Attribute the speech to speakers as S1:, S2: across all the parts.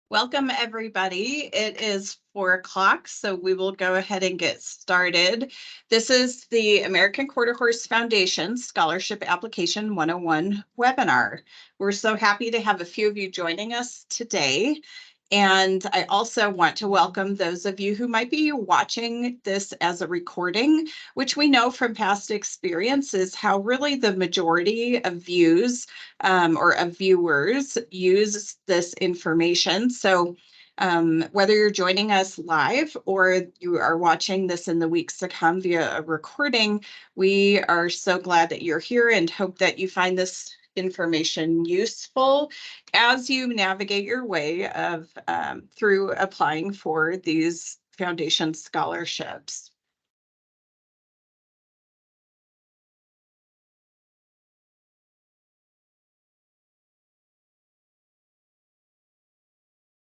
S1: Welcome, everybody. It is 4 o'clock, so we will go ahead and get started. This is the American Quarter Horse Foundation Scholarship Application 101 webinar. We're so happy to have a few of you joining us today. And I also want to welcome those of you who might be watching this as a recording, which we know from past experience is how really the majority of views or of viewers use this information. So whether you're joining us live or you are watching this in the weeks to come via a recording, we are so glad that you're here and hope that you find this information useful as you navigate your way of through applying for these foundation scholarships.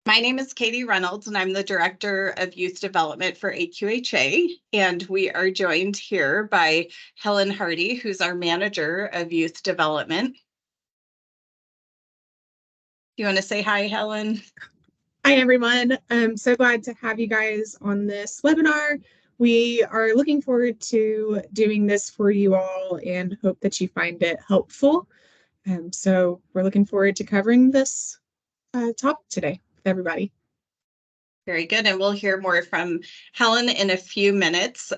S1: My name is Katie Reynolds, and I'm the Director of Youth Development for AQHA, and we are joined here by Helen Hardy, who's our Manager of Youth Development. Do you want to say hi, Helen?
S2: Hi, everyone. I'm so glad to have you guys on this webinar. We are looking forward to doing this for you all and hope that you find it helpful. So we're looking forward to covering this topic today with everybody.
S1: Very good. And we'll hear more from Helen in a few minutes.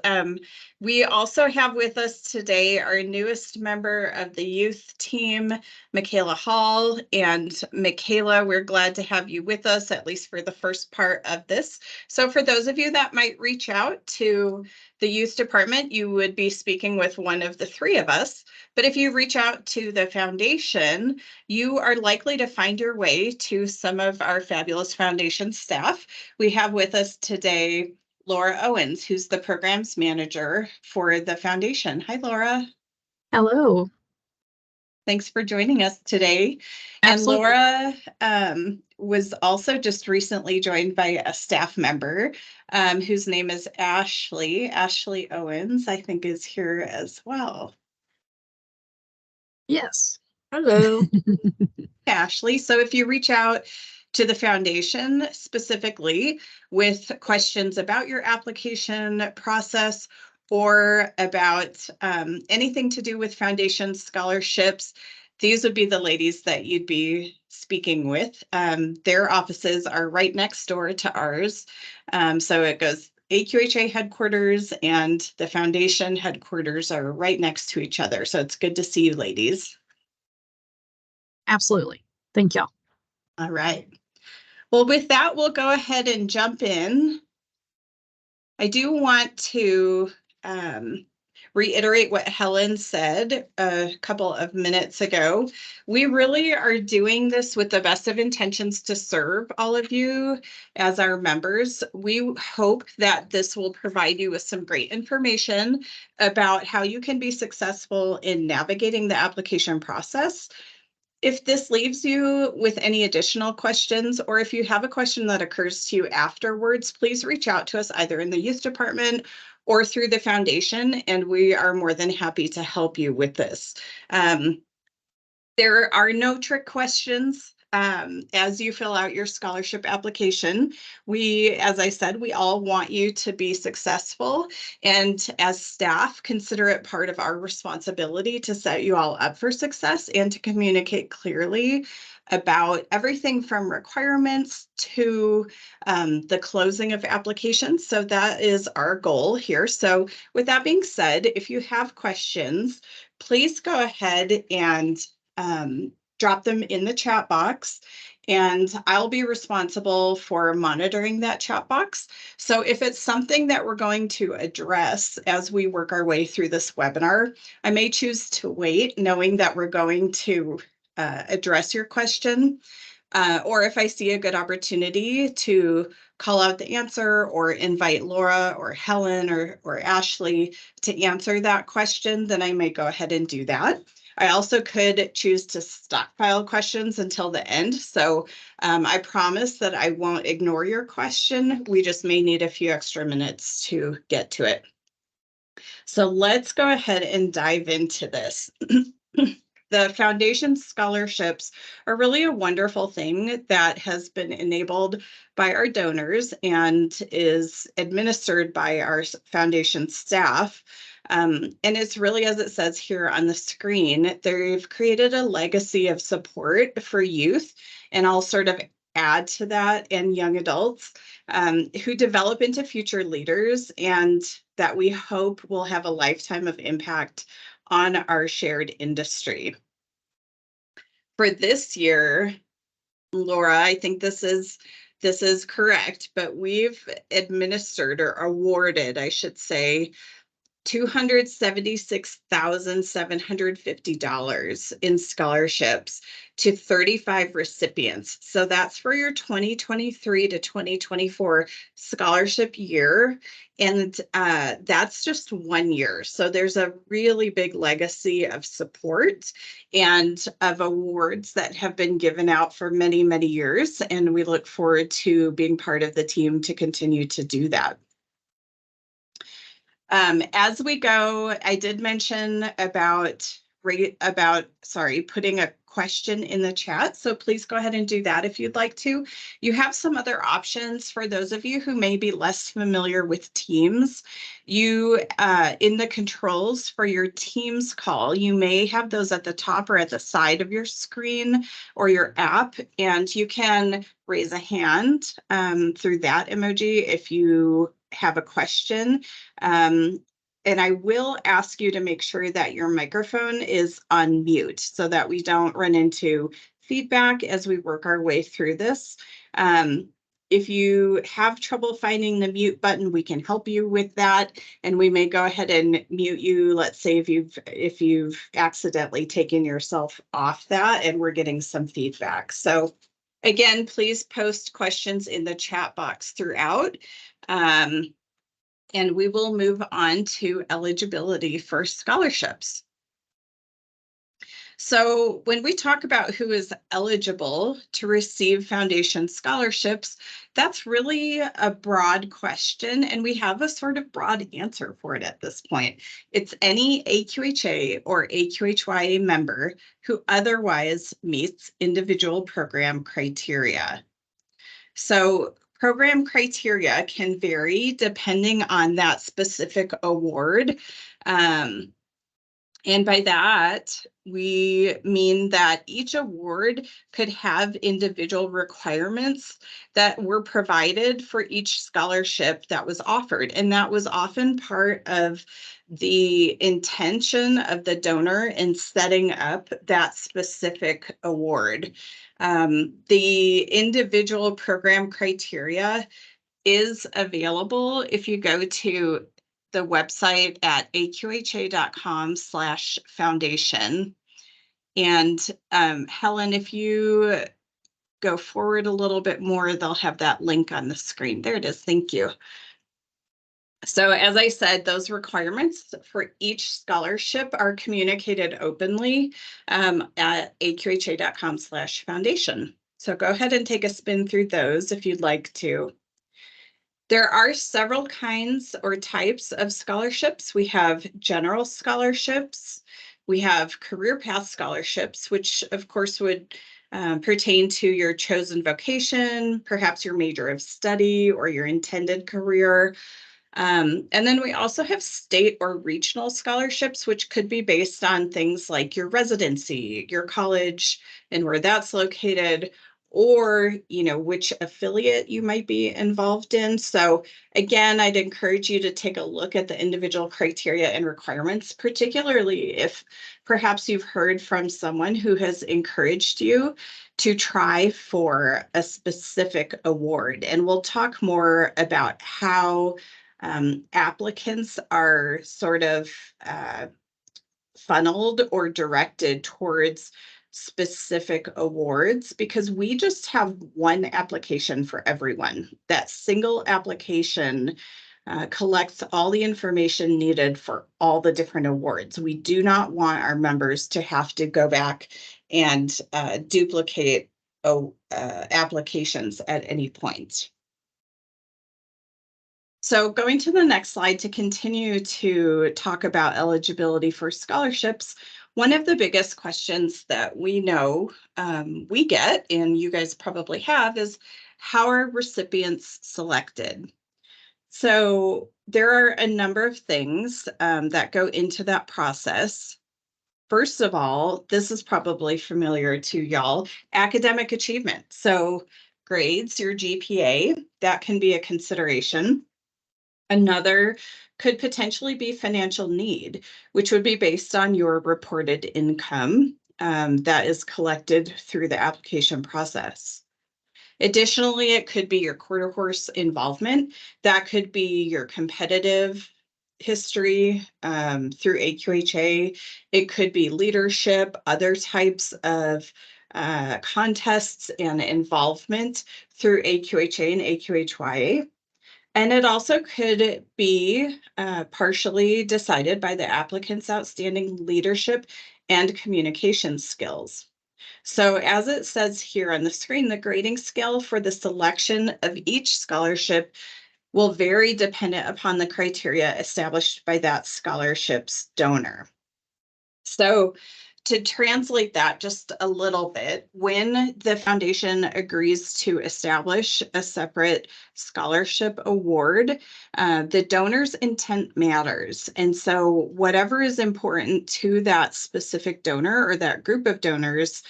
S1: We also have with us today our newest member of the youth team, Michaela Hall. And Michaela, we're glad to have you with us, at least for the first part of this. So for those of you that might reach out to the youth department, you would be speaking with one of the three of us. But if you reach out to the foundation, you are likely to find your way to some of our fabulous foundation staff. We have with us today Laura Owens, who's the programs manager for the foundation. Hi, Laura.
S3: Hello.
S1: Thanks for joining us today.
S3: Absolutely.
S1: And Laura was also just recently joined by a staff member whose name is Ashley. Ashley Owens, I think, is here as well.
S3: Yes. Hello.
S1: Ashley. So if you reach out to the foundation specifically with questions about your application process or about anything to do with foundation scholarships, these would be the ladies that you'd be speaking with. Their offices are right next door to ours. So it goes AQHA headquarters and the foundation headquarters are right next to each other. So it's good to see you ladies.
S3: Absolutely. Thank y'all.
S1: All right. Well, with that, we'll go ahead and jump in. I do want to reiterate what Helen said a couple of minutes ago. We really are doing this with the best of intentions to serve all of you as our members. We hope that this will provide you with some great information about how you can be successful in navigating the application process. If this leaves you with any additional questions, or if you have a question that occurs to you afterwards, please reach out to us either in the youth department or through the foundation, and we are more than happy to help you with this. There are no trick questions. As you fill out your scholarship application, as I said, we all want you to be successful. And as staff, consider it part of our responsibility to set you all up for success and to communicate clearly about everything from requirements to the closing of applications. So that is our goal here. So with that being said, if you have questions, please go ahead and drop them in the chat box, and I'll be responsible for monitoring that chat box. So if it's something that we're going to address as we work our way through this webinar, I may choose to wait, knowing that we're going to address your question. Or if I see a good opportunity to call out the answer or invite Laura or Helen or Ashley to answer that question, then I may go ahead and do that. I also could choose to stockpile questions until the end. So I promise that I won't ignore your question. We just may need a few extra minutes to get to it. So let's go ahead and dive into this. The foundation scholarships are really a wonderful thing that has been enabled by our donors and is administered by our foundation staff. And it's really, as it says here on the screen, they've created a legacy of support for youth, and I'll sort of add to that, and young adults who develop into future leaders, and that we hope will have a lifetime of impact on our shared industry. For this year, Laura, I think this is correct, but we've administered, or awarded, I should say, $276,750 in scholarships to 35 recipients. So that's for your 2023 to 2024 scholarship year. And that's just 1 year. So there's a really big legacy of support and of awards that have been given out for many, many years. And we look forward to being part of the team to continue to do that. As we go, I did mention about putting a question in the chat. So please go ahead and do that if you'd like to. You have some other options for those of you who may be less familiar with Teams. You, in the controls for your Teams call, you may have those at the top or at the side of your screen or your app, and you can raise a hand through that emoji if you have a question. And I will ask you to make sure that your microphone is on mute so that we don't run into feedback as we work our way through this. If you have trouble finding the mute button, we can help you with that, and we may go ahead and mute you. Let's say if you've accidentally taken yourself off that and we're getting some feedback. So again, please post questions in the chat box throughout. And we will move on to eligibility for scholarships. So when we talk about who is eligible to receive foundation scholarships, that's really a broad question, and we have a sort of broad answer for it at this point. It's any AQHA or AQHYA member who otherwise meets individual program criteria. So program criteria can vary depending on that specific award. And by that, we mean that each award could have individual requirements that were provided for each scholarship that was offered. And that was often part of the intention of the donor in setting up that specific award. The individual program criteria is available if you go to the website at aqha.com/foundation. And Helen, if you go forward a little bit more, they'll have that link on the screen. There it is. Thank you. So as I said, those requirements for each scholarship are communicated openly at aqha.com/foundation. So go ahead and take a spin through those if you'd like to. There are several kinds or types of scholarships. We have general scholarships. We have career path scholarships, which of course would pertain to your chosen vocation, perhaps your major of study or your intended career. And then we also have state or regional scholarships, which could be based on things like your residency, your college, and where that's located, or which affiliate you might be involved in. So again, I'd encourage you to take a look at the individual criteria and requirements, particularly if perhaps you've heard from someone who has encouraged you to try for a specific award. And we'll talk more about how applicants are sort of funneled or directed towards specific awards, because we just have one application for everyone. That single application collects all the information needed for all the different awards. We do not want our members to have to go back and duplicate applications at any point. So going to the next slide to continue to talk about eligibility for scholarships, One of the biggest questions that we know we get, and you guys probably have, is how are recipients selected? So there are a number of things that go into that process. First of all, this is probably familiar to y'all, academic achievement. So grades, your GPA, that can be a consideration. Another could potentially be financial need, which would be based on your reported income that is collected through the application process. Additionally, it could be your quarter horse involvement. That could be your competitive history through AQHA. It could be leadership, other types of contests and involvement through AQHA and AQHYA. And it also could be partially decided by the applicant's outstanding leadership and communication skills. So as it says here on the screen, the grading scale for the selection of each scholarship will vary dependent upon the criteria established by that scholarship's donor. So to translate that just a little bit, when the foundation agrees to establish a separate scholarship award, the donor's intent matters. And so whatever is important to that specific donor or that group of donors,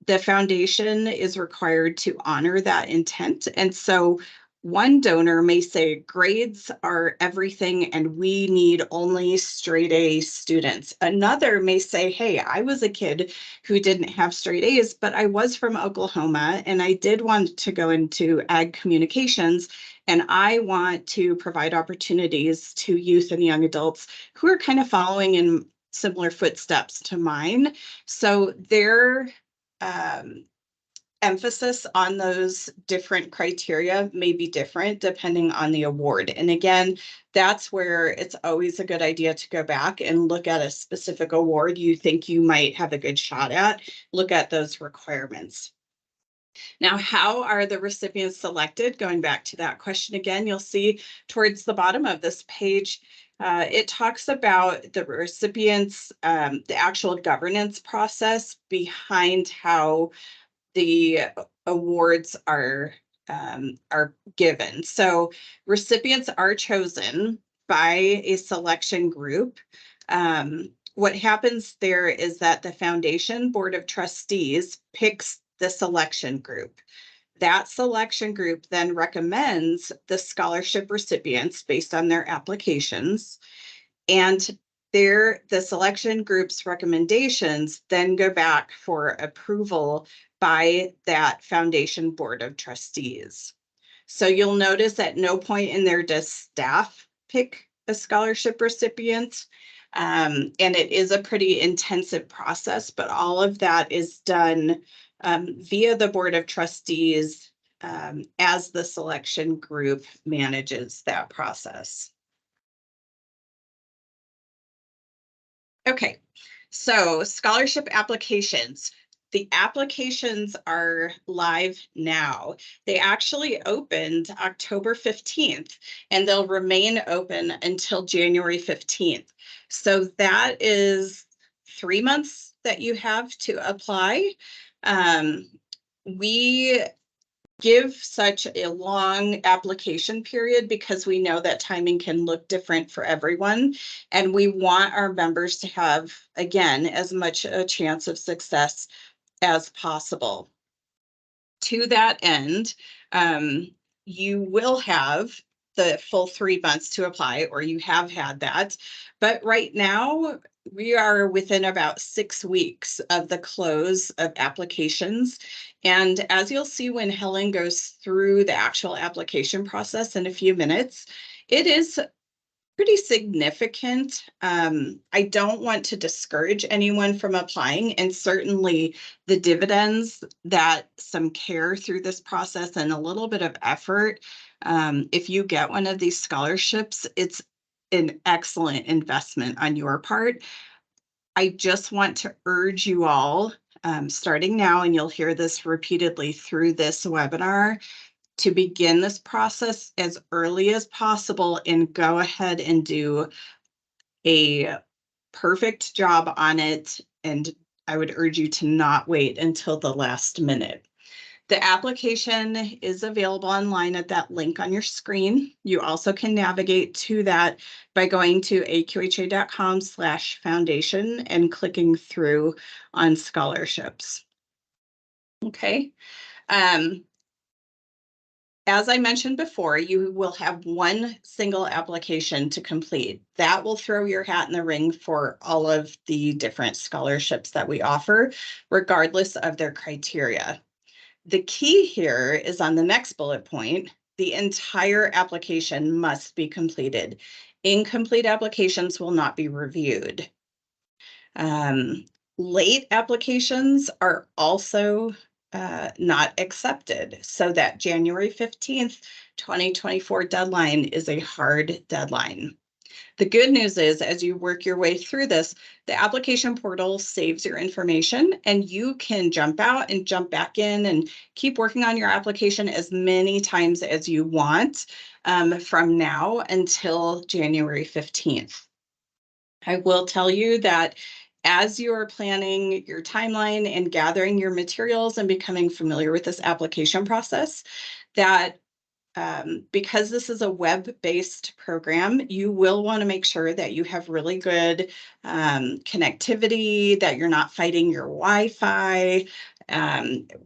S1: the foundation is required to honor that intent. And so one donor may say grades are everything and we need only straight A students. Another may say, hey, I was a kid who didn't have straight A's, but I was from Oklahoma and I did want to go into ag communications. And I want to provide opportunities to youth and young adults who are kind of following in similar footsteps to mine. So their emphasis on those different criteria may be different depending on the award. And again, that's where it's always a good idea to go back and look at a specific award you think you might have a good shot at. Look at those requirements. Now, how are the recipients selected? Going back to that question again, you'll see towards the bottom of this page, it talks about the recipients, the actual governance process behind how the awards are given. So recipients are chosen by a selection group. What happens there is that the Foundation Board of Trustees picks the selection group. That selection group then recommends the scholarship recipients based on their applications, and the selection group's recommendations then go back for approval by that Foundation Board of Trustees. So you'll notice at no point in there does staff pick a scholarship recipient. And it is a pretty intensive process, but all of that is done via the Board of Trustees as the selection group manages that process. Okay, so scholarship applications. The applications are live now. They actually opened October 15th and they'll remain open until January 15th. So that is 3 months that you have to apply. We give such a long application period because we know that timing can look different for everyone. And we want our members to have, again, as much a chance of success as possible. To that end, you will have the full 3 months to apply, or you have had that. But right now, we are within about 6 weeks of the close of applications. And as you'll see when Helen goes through the actual application process in a few minutes, it is pretty significant. I don't want to discourage anyone from applying, and certainly the dividends that some care through this process and a little bit of effort, if you get one of these scholarships, it's an excellent investment on your part. I just want to urge you all, starting now, and you'll hear this repeatedly through this webinar, to begin this process as early as possible and go ahead and do a perfect job on it and I would urge you to not wait until the last minute. The application is available online at that link on your screen. You also can navigate to that by going to aqha.com/foundation and clicking through on scholarships. Okay. As I mentioned before, you will have one single application to complete. That will throw your hat in the ring for all of the different scholarships that we offer, regardless of their criteria. The key here is on the next bullet point, the entire application must be completed. Incomplete applications will not be reviewed. Late applications are also not accepted. So that January 15th, 2024 deadline is a hard deadline. The good news is, as you work your way through this, the application portal saves your information and you can jump out and jump back in and keep working on your application as many times as you want from now until January 15th. I will tell you that as you are planning your timeline and gathering your materials and becoming familiar with this application process, that because this is a web-based program, you will want to make sure that you have really good connectivity, that you're not fighting your Wi-Fi.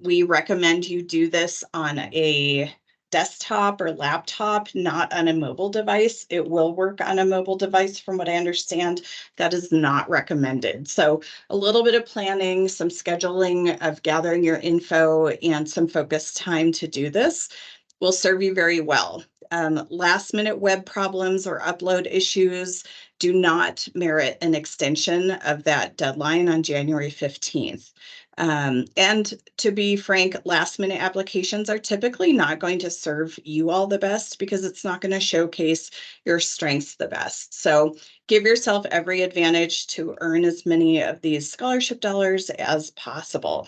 S1: We recommend you do this on a desktop or laptop, not on a mobile device. It will work on a mobile device, from what I understand. That is not recommended. So a little bit of planning, some scheduling of gathering your info, and some focused time to do this will serve you very well. Last minute web problems or upload issues do not merit an extension of that deadline on January 15th. And to be frank, last minute applications are typically not going to serve you all the best because it's not going to showcase your strengths the best. So give yourself every advantage to earn as many of these scholarship dollars as possible.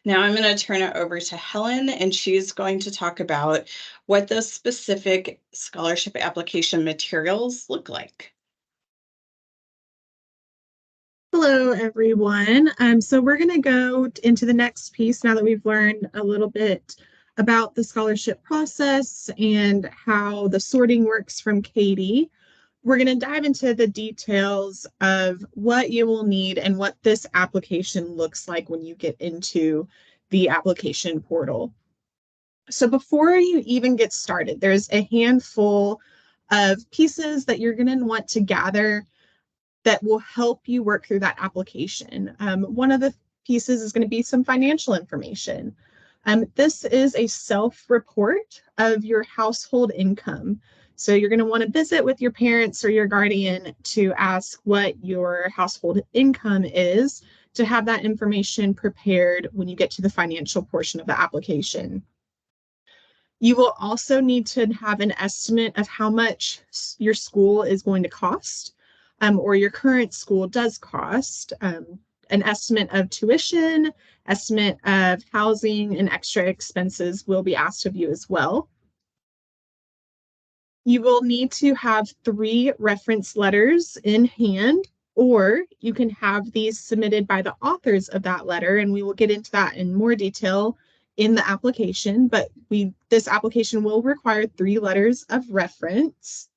S1: Now I'm going to turn it over to Helen, and she's going to talk about what those specific scholarship application materials look like.
S2: Hello, everyone. So we're going to go into the next piece now that we've learned a little bit about the scholarship process and how the sorting works from Katie. We're going to dive into the details of what you will need and what this application looks like when you get into the application portal. So before you even get started, there's a handful of pieces that you're going to want to gather that will help you work through that application. One of the pieces is going to be some financial information. This is a self-report of your household income. So you're going to want to visit with your parents or your guardian to ask what your household income is to have that information prepared when you get to the financial portion of the application. You will also need to have an estimate of how much your school is going to cost, or your current school does cost, an estimate of tuition, estimate of housing, and extra expenses will be asked of you as well. You will need to have 3 reference letters in hand, or you can have these submitted by the authors of that letter, and we will get into that in more detail in the application, but this application will require 3 letters of reference.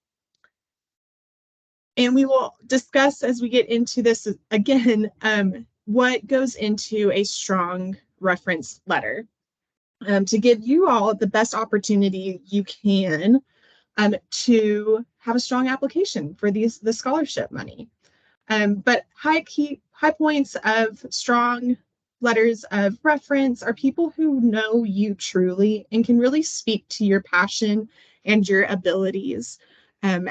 S2: And we will discuss as we get into this again, what goes into a strong reference letter to give you all the best opportunity you can to have a strong application for the scholarship money. But high points of strong letters of reference are people who know you truly and can really speak to your passion and your abilities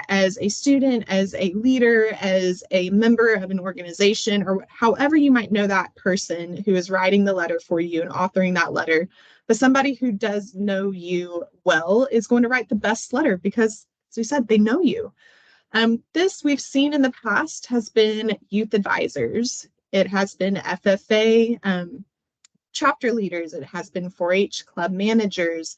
S2: as a student, as a leader, as a member of an organization, or however you might know that person who is writing the letter for you and authoring that letter. But somebody who does know you well is going to write the best letter because, as we said, they know you. This we've seen in the past has been youth advisors. It has been FFA chapter leaders. It has been 4-H club managers.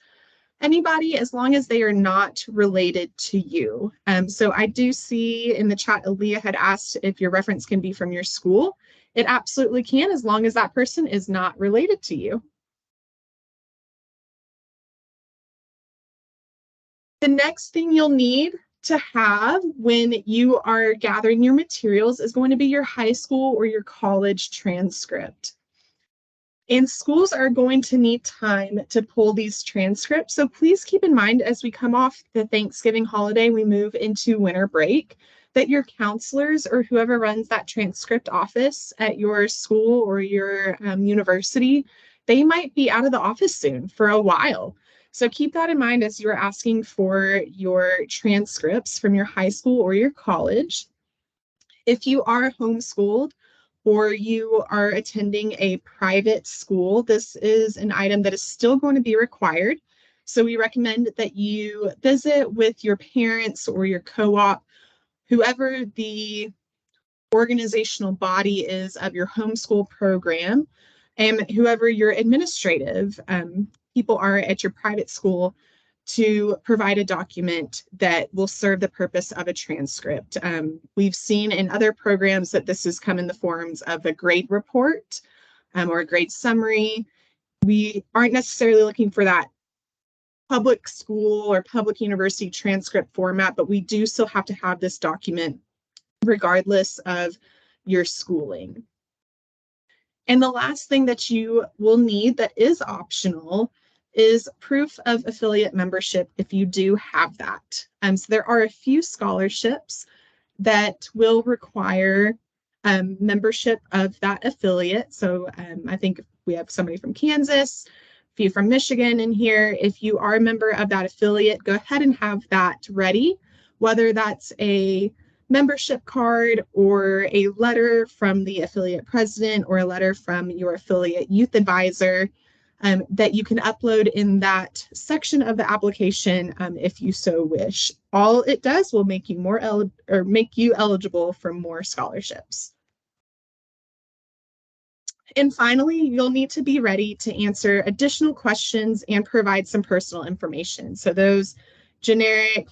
S2: Anybody, as long as they are not related to you. So I do see in the chat, Aaliyah had asked if your reference can be from your school. It absolutely can, as long as that person is not related to you. The next thing you'll need to have when you are gathering your materials is going to be your high school or your college transcript. And schools are going to need time to pull these transcripts. So please keep in mind, as we come off the Thanksgiving holiday, we move into winter break, that your counselors or whoever runs that transcript office at your school or your university, they might be out of the office soon for a while. So keep that in mind as you're asking for your transcripts from your high school or your college. If you are homeschooled or you are attending a private school, this is an item that is still going to be required. So we recommend that you visit with your parents or your co-op, whoever the organizational body is of your homeschool program, and whoever your administrative people are at your private school, to provide a document that will serve the purpose of a transcript. We've seen in other programs that this has come in the forms of a grade report or a grade summary. We aren't necessarily looking for that public school or public university transcript format, but we do still have to have this document regardless of your schooling. And the last thing that you will need that is optional is proof of affiliate membership if you do have that. So there are a few scholarships that will require membership of that affiliate. So I think we have somebody from Kansas, a few from Michigan in here. If you are a member of that affiliate, go ahead and have that ready, whether that's a membership card or a letter from the affiliate president or a letter from your affiliate youth advisor that you can upload in that section of the application if you so wish. All it does will make you make you eligible for more scholarships. And finally, you'll need to be ready to answer additional questions and provide some personal information. So those generic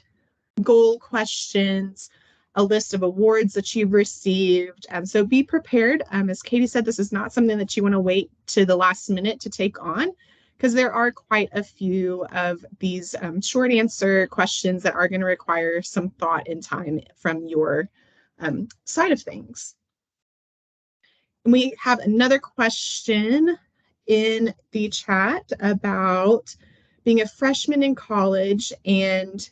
S2: goal questions, a list of awards that you've received. So be prepared. As Katie said, this is not something that you want to wait to the last minute to take on, because there are quite a few of these short answer questions that are going to require some thought and time from your side of things. And we have another question in the chat about being a freshman in college and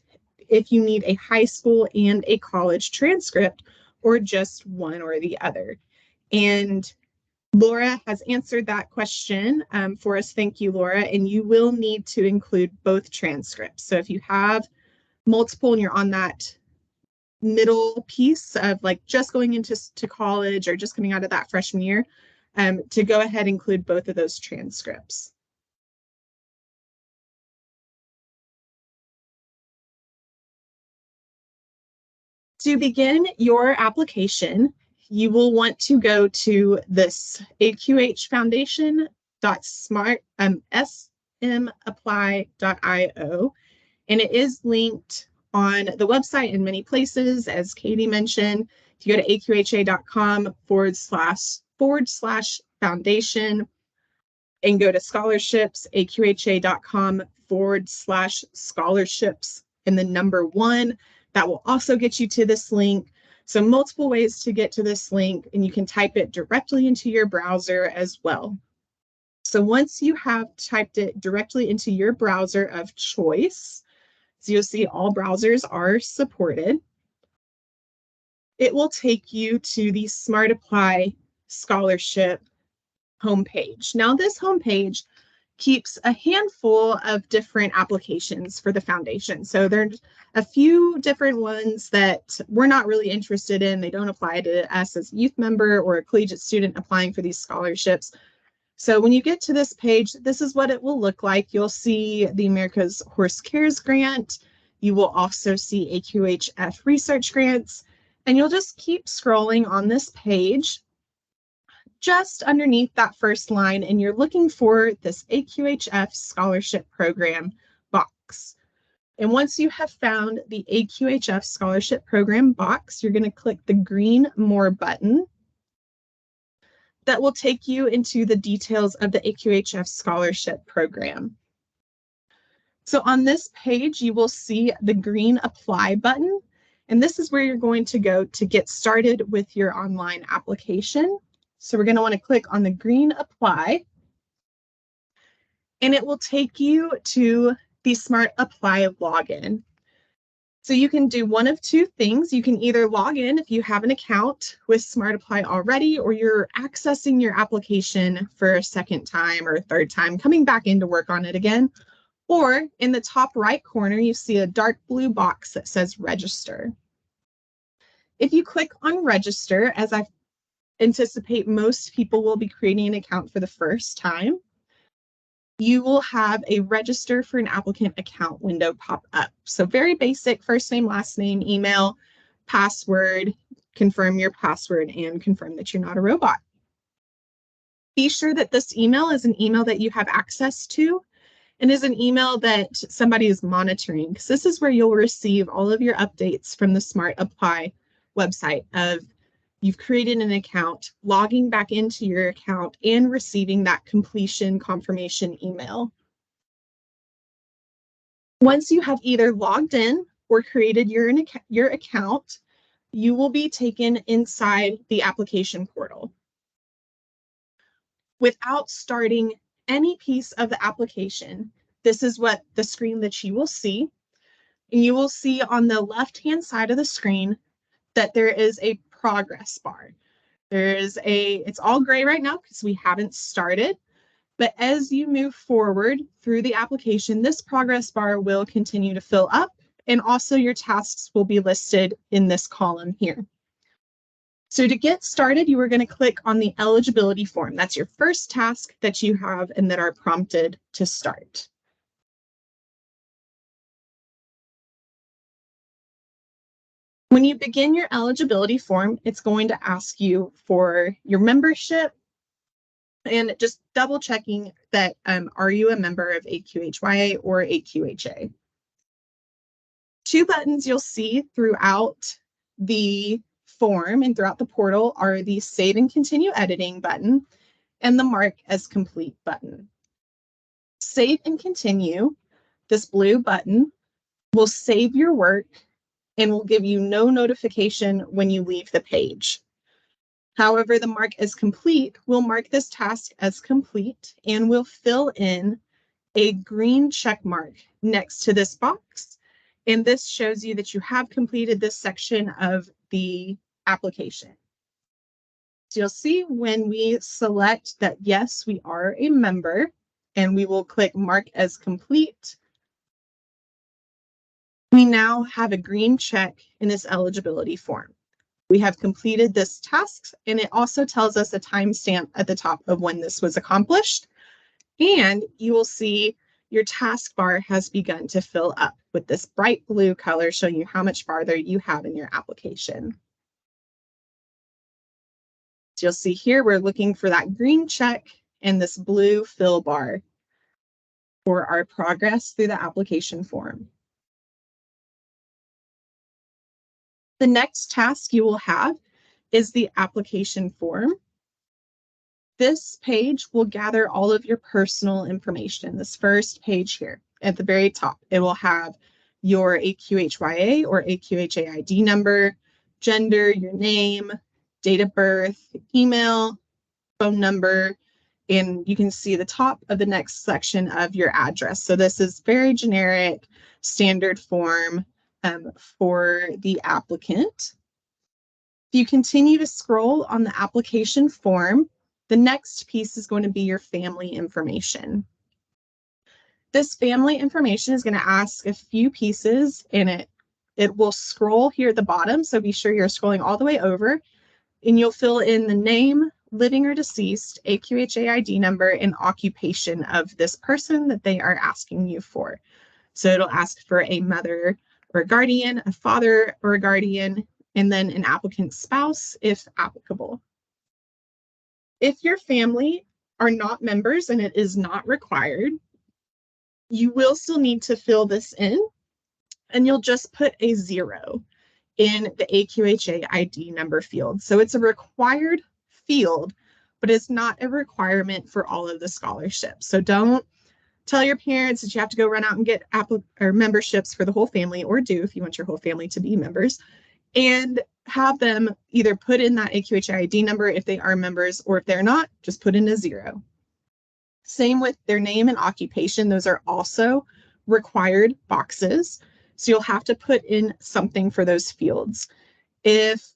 S2: if you need a high school and a college transcript or just one or the other. And Laura has answered that question for us. Thank you, Laura. And you will need to include both transcripts. So if you have multiple and you're on that middle piece of like just going into college or just coming out of that freshman year, to go ahead and include both of those transcripts. To begin your application, you will want to go to this AQHfoundation.smapply.io, and it is linked on the website in many places, as Katie mentioned. If you go to AQHA.com/foundation and go to scholarships, AQHA.com/scholarships, and the number 1, that will also get you to this link. So multiple ways to get to this link, and you can type it directly into your browser as well. So once you have typed it directly into your browser of choice, so you'll see all browsers are supported, it will take you to the Smart Apply Scholarship homepage. Now this homepage keeps a handful of different applications for the foundation. So there's a few different ones that we're not really interested in. They don't apply to us as a youth member or a collegiate student applying for these scholarships. So when you get to this page, this is what it will look like. You'll see the America's Horse Cares Grant. You will also see AQHF research grants, and you'll just keep scrolling on this page just underneath that first line, and you're looking for this AQHF scholarship program box. box. And once you have found the AQHF Scholarship Program box, you're going to click the green More button. That will take you into the details of the AQHF Scholarship Program. So on this page, you will see the green Apply button, and this is where you're going to go to get started with your online application. So we're going to want to click on the green Apply, and it will take you to the Smart Apply login. So you can do one of two things. You can either log in if you have an account with Smart Apply already, or you're accessing your application for a second time or a third time, coming back in to work on it again. Or in the top right corner, you see a dark blue box that says Register. If you click on Register, as I anticipate most people will be creating an account for the first time, you will have a Register for an Applicant account window pop up. So very basic, first name, last name, email, password, confirm your password, and confirm that you're not a robot. Be sure that this email is an email that you have access to and is an email that somebody is monitoring, because this is where you'll receive all of your updates from the Smart Apply website of you've created an account, logging back into your account, and receiving that completion confirmation email. Once you have either logged in or created your account, you will be taken inside the application portal. Without starting any piece of the application, this is what the screen that you will see. And you will see on the left-hand side of the screen that there is a progress bar. It's all gray right now because we haven't started, but as you move forward through the application, this progress bar will continue to fill up, and also your tasks will be listed in this column here. So to get started, you are going to click on the eligibility form. That's your first task that you have and that are prompted to start. When you begin your eligibility form, it's going to ask you for your membership and just double checking that are you a member of AQHYA or AQHA. Two buttons you'll see throughout the form and throughout the portal are the Save and Continue Editing button and the Mark as Complete button. Save and Continue, this blue button, will save your work and will give you no notification when you leave the page. However, the Mark as Complete will mark this task as complete and will fill in a green check mark next to this box. And this shows you that you have completed this section of the application. So you'll see when we select that, yes, we are a member, and we will click Mark as Complete, we now have a green check in this eligibility form. We have completed this task, and it also tells us a timestamp at the top of when this was accomplished. And you will see your taskbar has begun to fill up with this bright blue color showing you how much farther you have in your application. So you'll see here we're looking for that green check and this blue fill bar for our progress through the application form. The next task you will have is the application form. This page will gather all of your personal information. This first page here at the very top, it will have your AQHYA or AQHA ID number, gender, your name, date of birth, email, phone number, and you can see the top of the next section of your address. So this is very generic, standard form for the applicant. If you continue to scroll on the application form, the next piece is going to be your family information. This family information is going to ask a few pieces, and it will scroll here at the bottom, so be sure you're scrolling all the way over, and you'll fill in the name, living or deceased, AQHA ID number, and occupation of this person that they are asking you for. So it'll ask for a mother or a guardian, a father or a guardian, and then an applicant's spouse if applicable. If your family are not members and it is not required, you will still need to fill this in, and you'll just put a 0 in the AQHA ID number field. So it's a required field, but it's not a requirement for all of the scholarships. So don't tell your parents that you have to go run out and get memberships for the whole family, or do if you want your whole family to be members, and have them either put in that AQHA ID number if they are members, or if they're not, just put in a 0. Same with their name and occupation. Those are also required boxes. So you'll have to put in something for those fields. If,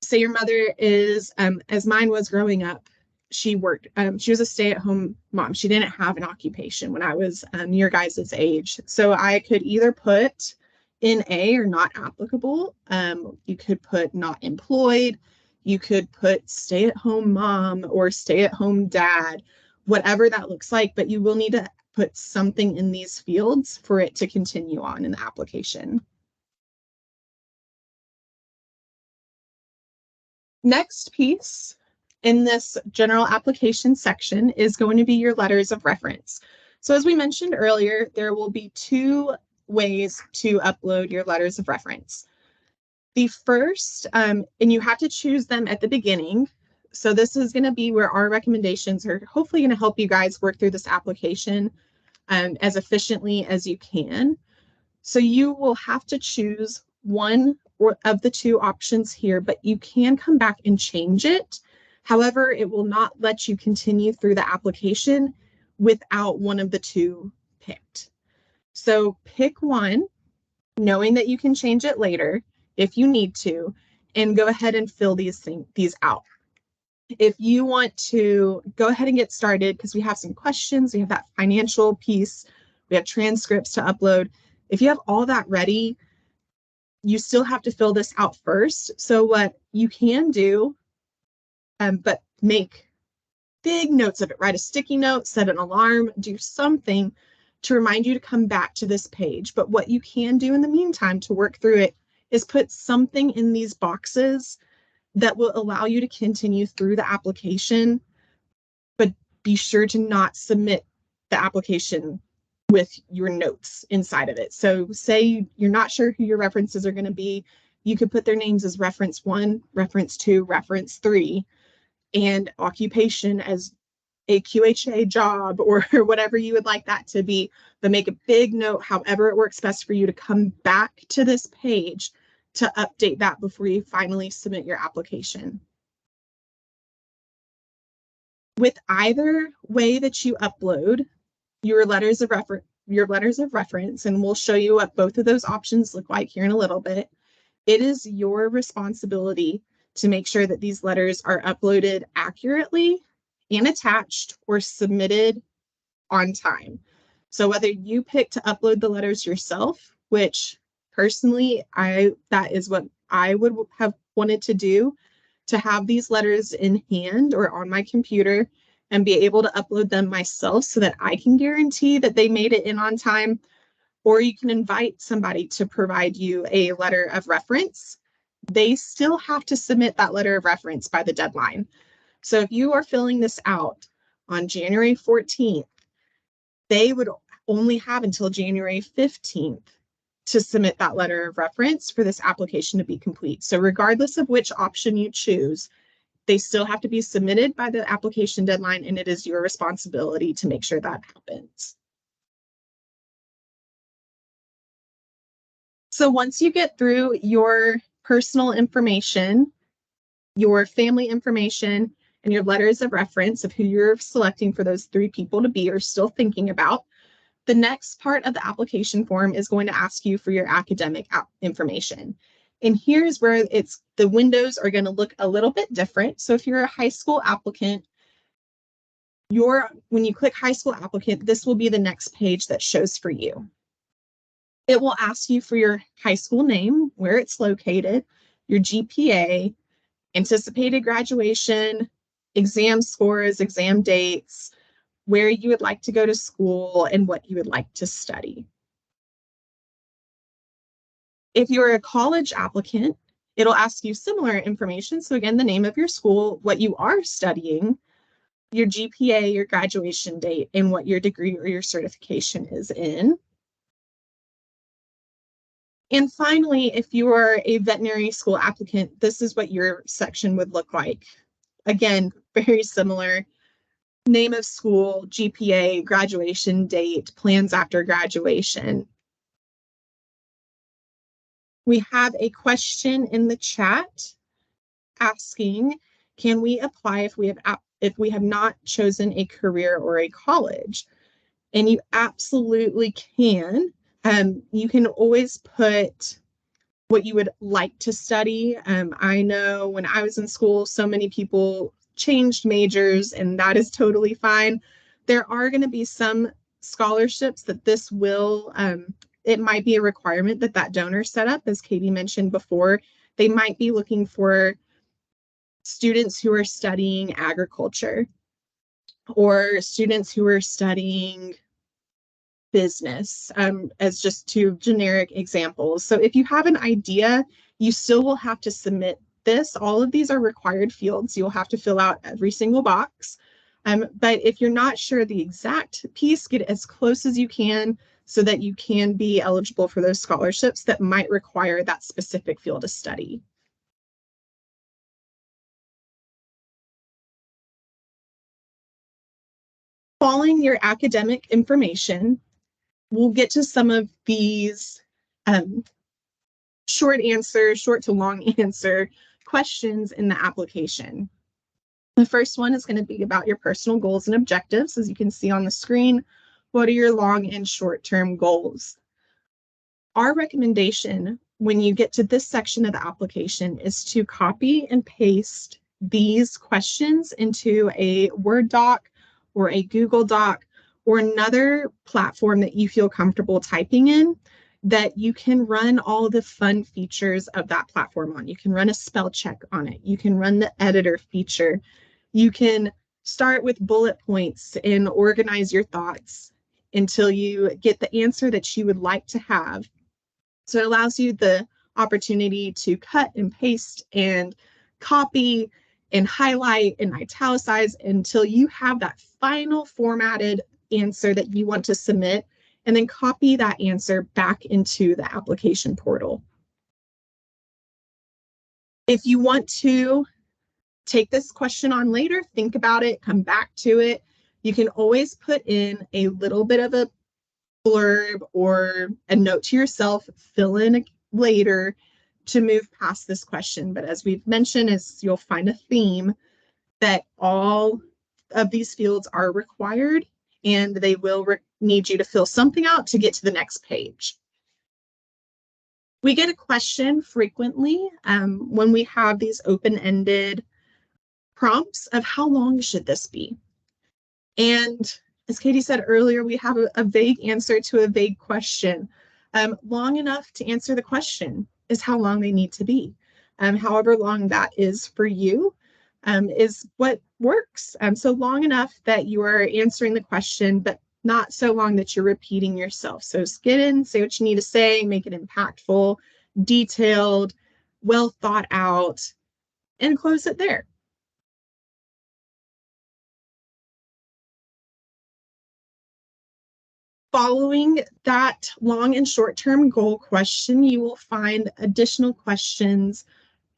S2: say, your mother is, as mine was growing up, she worked, she was a stay-at-home mom. She didn't have an occupation when I was your guys' age. So I could either put in A or not applicable. You could put not employed. You could put stay-at-home mom or stay-at-home dad, whatever that looks like, but you will need to put something in these fields for it to continue on in the application. Next piece in this general application section is going to be your letters of reference. So as we mentioned earlier, there will be 2 ways to upload your letters of reference. The first, and you have to choose them at the beginning. So this is going to be where our recommendations are hopefully going to help you guys work through this application as efficiently as you can. So you will have to choose one of the 2 options here, but you can come back and change it. However, it will not let you continue through the application without one of the 2 picked. So pick one, knowing that you can change it later if you need to, and go ahead and fill these out. If you want to go ahead and get started, because we have some questions, we have that financial piece, we have transcripts to upload. If you have all that ready, you still have to fill this out first. So what you can do, but make big notes of it, write a sticky note, set an alarm, do something to remind you to come back to this page. But what you can do in the meantime to work through it is put something in these boxes that will allow you to continue through the application, but be sure to not submit the application with your notes inside of it. So say you're not sure who your references are going to be, you could put their names as reference 1, reference 2, reference 3, and occupation as AQHA job or whatever you would like that to be, but make a big note, however it works best for you, to come back to this page to update that before you finally submit your application. With either way that you upload your letters of reference, and we'll show you what both of those options look like here in a little bit, it is your responsibility to make sure that these letters are uploaded accurately and attached or submitted on time. So whether you pick to upload the letters yourself, which personally, that is what I would have wanted to do, to have these letters in hand or on my computer and be able to upload them myself so that I can guarantee that they made it in on time, or you can invite somebody to provide you a letter of reference. They still have to submit that letter of reference by the deadline. So if you are filling this out on January 14th, they would only have until January 15th to submit that letter of reference for this application to be complete. So regardless of which option you choose, they still have to be submitted by the application deadline, and it is your responsibility to make sure that happens. So once you get through your personal information, your family information, and your letters of reference of who you're selecting for those 3 people to be or still thinking about, the next part of the application form is going to ask you for your academic information. And here's where the windows are going to look a little bit different. So if you're a high school applicant, when you click high school applicant, this will be the next page that shows for you. It will ask you for your high school name, where it's located, your GPA, anticipated graduation, exam scores, exam dates, where you would like to go to school, and what you would like to study. If you're a college applicant, it'll ask you similar information. So again, the name of your school, what you are studying, your GPA, your graduation date, and what your degree or your certification is in. And finally, if you are a veterinary school applicant, this is what your section would look like. Again, very similar. Name of school, GPA, graduation date, plans after graduation. We have a question in the chat asking, can we apply if we have not chosen a career or a college? And you absolutely can. You can always put what you would like to study. I know when I was in school, so many people changed majors, and that is totally fine. There are going to be some scholarships that this will, it might be a requirement that that donor set up, as Katie mentioned before. They might be looking for students who are studying agriculture or students who are studying business, as just two generic examples. So if you have an idea, you still will have to submit this. All of these are required fields. You'll have to fill out every single box. But if you're not sure the exact piece, get as close as you can so that you can be eligible for those scholarships that might require that specific field of study. Following your academic information, we'll get to some of these short to long answer questions in the application. The first one is going to be about your personal goals and objectives. As you can see on the screen, what are your long and short-term goals? Our recommendation when you get to this section of the application is to copy and paste these questions into a Word doc or a Google Doc or another platform that you feel comfortable typing in, that you can run all the fun features of that platform on. You can run a spell check on it. You can run the editor feature. You can start with bullet points and organize your thoughts until you get the answer that you would like to have. So it allows you the opportunity to cut and paste and copy and highlight and italicize until you have that final formatted answer that you want to submit, and then copy that answer back into the application portal. If you want to take this question on later, think about it, come back to it, you can always put in a little bit of a blurb or a note to yourself, fill in later to move past this question. But as we've mentioned, is you'll find a theme that all of these fields are required, and they will need you to fill something out to get to the next page. We get a question frequently when we have these open-ended prompts of how long should this be? And as Katie said earlier, we have a vague answer to a vague question. Long enough to answer the question is how long they need to be. However long that is for you is what works. So long enough that you are answering the question, but not so long that you're repeating yourself. So get in, say what you need to say, make it impactful, detailed, well thought out, and close it there. Following that long and short-term goal question, you will find additional questions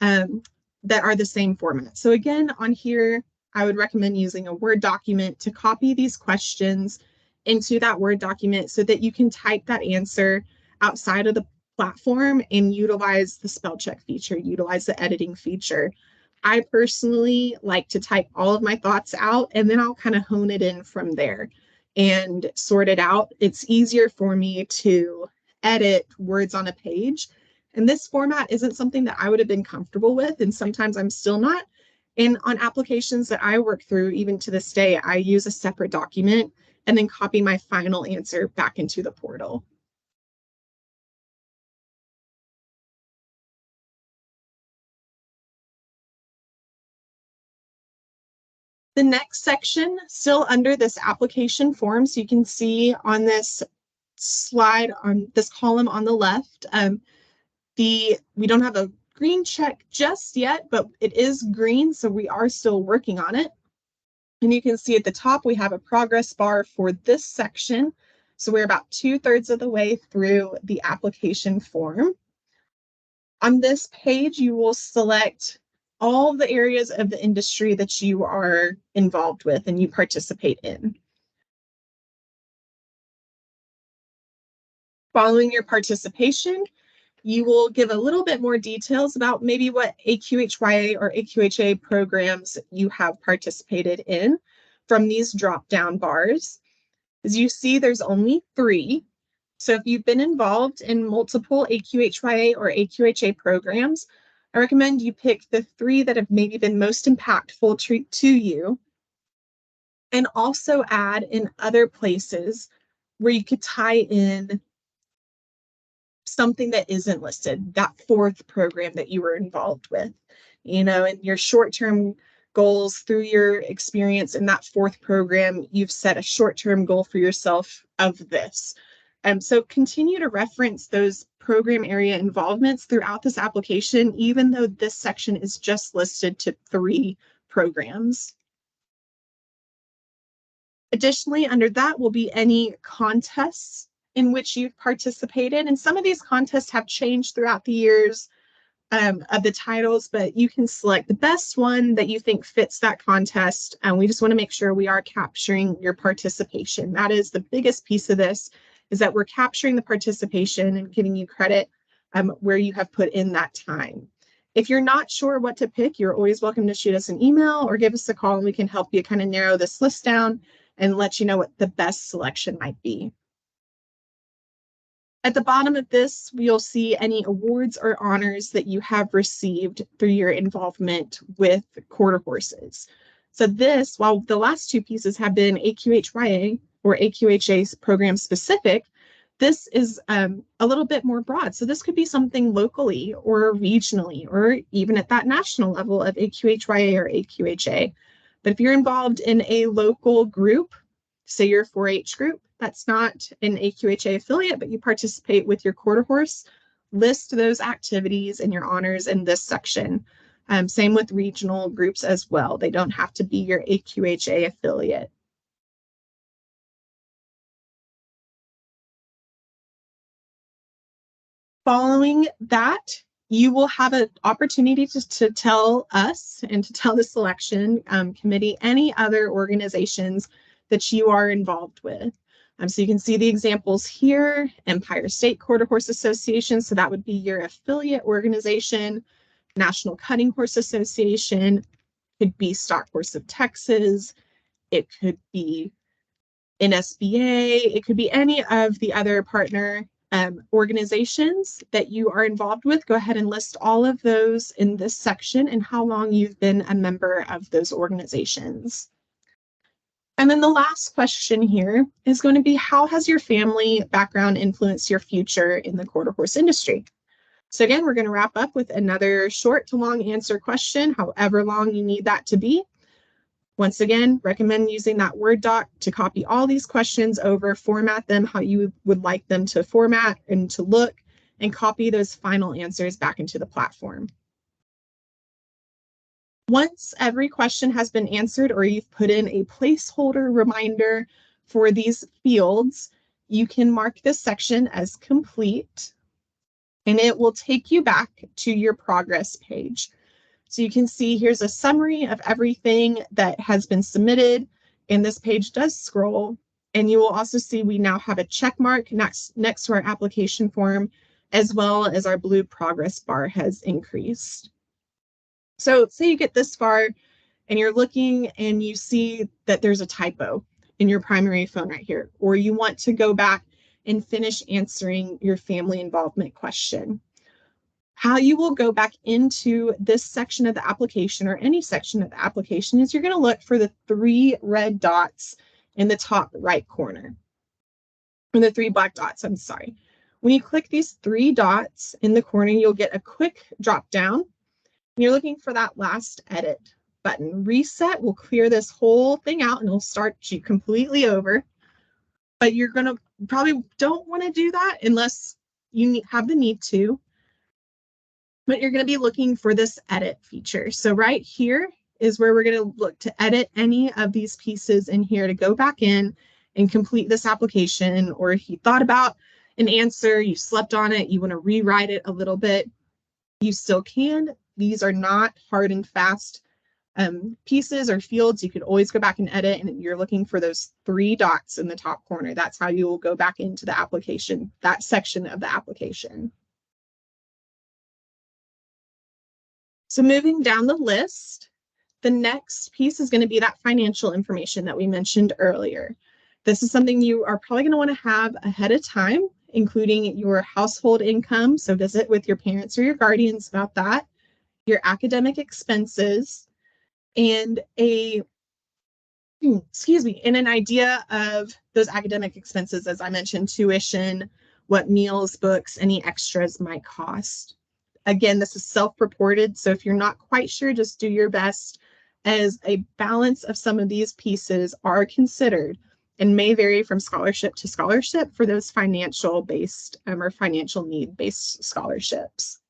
S2: that are the same format. So again, on here, I would recommend using a Word document to copy these questions into that Word document so that you can type that answer outside of the platform and utilize the spell check feature, utilize the editing feature. I personally like to type all of my thoughts out, and then I'll kind of hone it in from there and sort it out. It's easier for me to edit words on a page. And this format isn't something that I would have been comfortable with, and sometimes I'm still not. And on applications that I work through, even to this day, I use a separate document and then copy my final answer back into the portal. The next section, still under this application form, so you can see on this slide, on this column on the left, we don't have a green check just yet, but it is green, so we are still working on it. And you can see at the top, we have a progress bar for this section. So we're about 2/3 of the way through the application form. On this page, you will select all the areas of the industry that you are involved with and you participate in. Following your participation, you will give a little bit more details about maybe what AQHYA or AQHA programs you have participated in from these drop-down bars. As you see, there's only 3. So if you've been involved in multiple AQHYA or AQHA programs, I recommend you pick the 3 that have maybe been most impactful to you, and also add in other places where you could tie in something that isn't listed, that 4th program that you were involved with, and your short-term goals through your experience in that 4th program, you've set a short-term goal for yourself of this. So continue to reference those program area involvements throughout this application, even though this section is just listed to 3 programs. Additionally, under that will be any contests in which you've participated. And some of these contests have changed throughout the years of the titles, but you can select the best one that you think fits that contest. And we just want to make sure we are capturing your participation. That is the biggest piece of this, is that we're capturing the participation and giving you credit where you have put in that time. If you're not sure what to pick, you're always welcome to shoot us an email or give us a call, and we can help you kind of narrow this list down and let you know what the best selection might be. At the bottom of this, you'll see any awards or honors that you have received through your involvement with quarter horses. So this, while the last 2 pieces have been AQHYA or AQHA program specific, this is a little bit more broad. So this could be something locally or regionally, or even at that national level of AQHYA or AQHA. But if you're involved in a local group, say your 4-H group, that's not an AQHA affiliate, but you participate with your quarter horse, list those activities and your honors in this section. Same with regional groups as well. They don't have to be your AQHA affiliate. Following that, you will have an opportunity to tell us and to tell the selection committee any other organizations that you are involved with. So you can see the examples here: Empire State Quarter Horse Association, so that would be your affiliate organization; National Cutting Horse Association, could be Stock Horse of Texas, it could be NSBA, it could be any of the other partner organizations that you are involved with. Go ahead and list all of those in this section and how long you've been a member of those organizations. And then the last question here is going to be, how has your family background influenced your future in the quarter horse industry? So again, we're going to wrap up with another short to long answer question, however long you need that to be. Once again, recommend using that Word doc to copy all these questions over, format them how you would like them to format and to look, and copy those final answers back into the platform. Once every question has been answered, or you've put in a placeholder reminder for these fields, you can mark this section as complete, and it will take you back to your progress page. So you can see here's a summary of everything that has been submitted, and this page does scroll, and you will also see we now have a check mark next to our application form, as well as our blue progress bar has increased. So say you get this far and you're looking and you see that there's a typo in your primary phone right here, or you want to go back and finish answering your family involvement question. How you will go back into this section of the application, or any section of the application, is you're going to look for the 3 red dots in the top right corner, or the 3 black dots, I'm sorry. When you click these 3 dots in the corner, you'll get a quick drop down. You're looking for that last edit button. Reset will clear this whole thing out and it'll start you completely over. But you're going to probably don't want to do that unless you have the need to. But you're going to be looking for this edit feature. So right here is where we're going to look to edit any of these pieces in here to go back in and complete this application. Or if you thought about an answer, you slept on it, you want to rewrite it a little bit, you still can. These are not hard and fast pieces or fields. You could always go back and edit, and you're looking for those 3 dots in the top corner. That's how you will go back into the application, that section of the application. So moving down the list, the next piece is going to be that financial information that we mentioned earlier. This is something you are probably going to want to have ahead of time, including your household income. So visit with your parents or your guardians about that, your academic expenses, and and an idea of those academic expenses, as I mentioned, tuition, what meals, books, any extras might cost. Again, this is self-reported, so if you're not quite sure, just do your best, as a balance of some of these pieces are considered and may vary from scholarship to scholarship for those financial-based or financial need-based scholarships.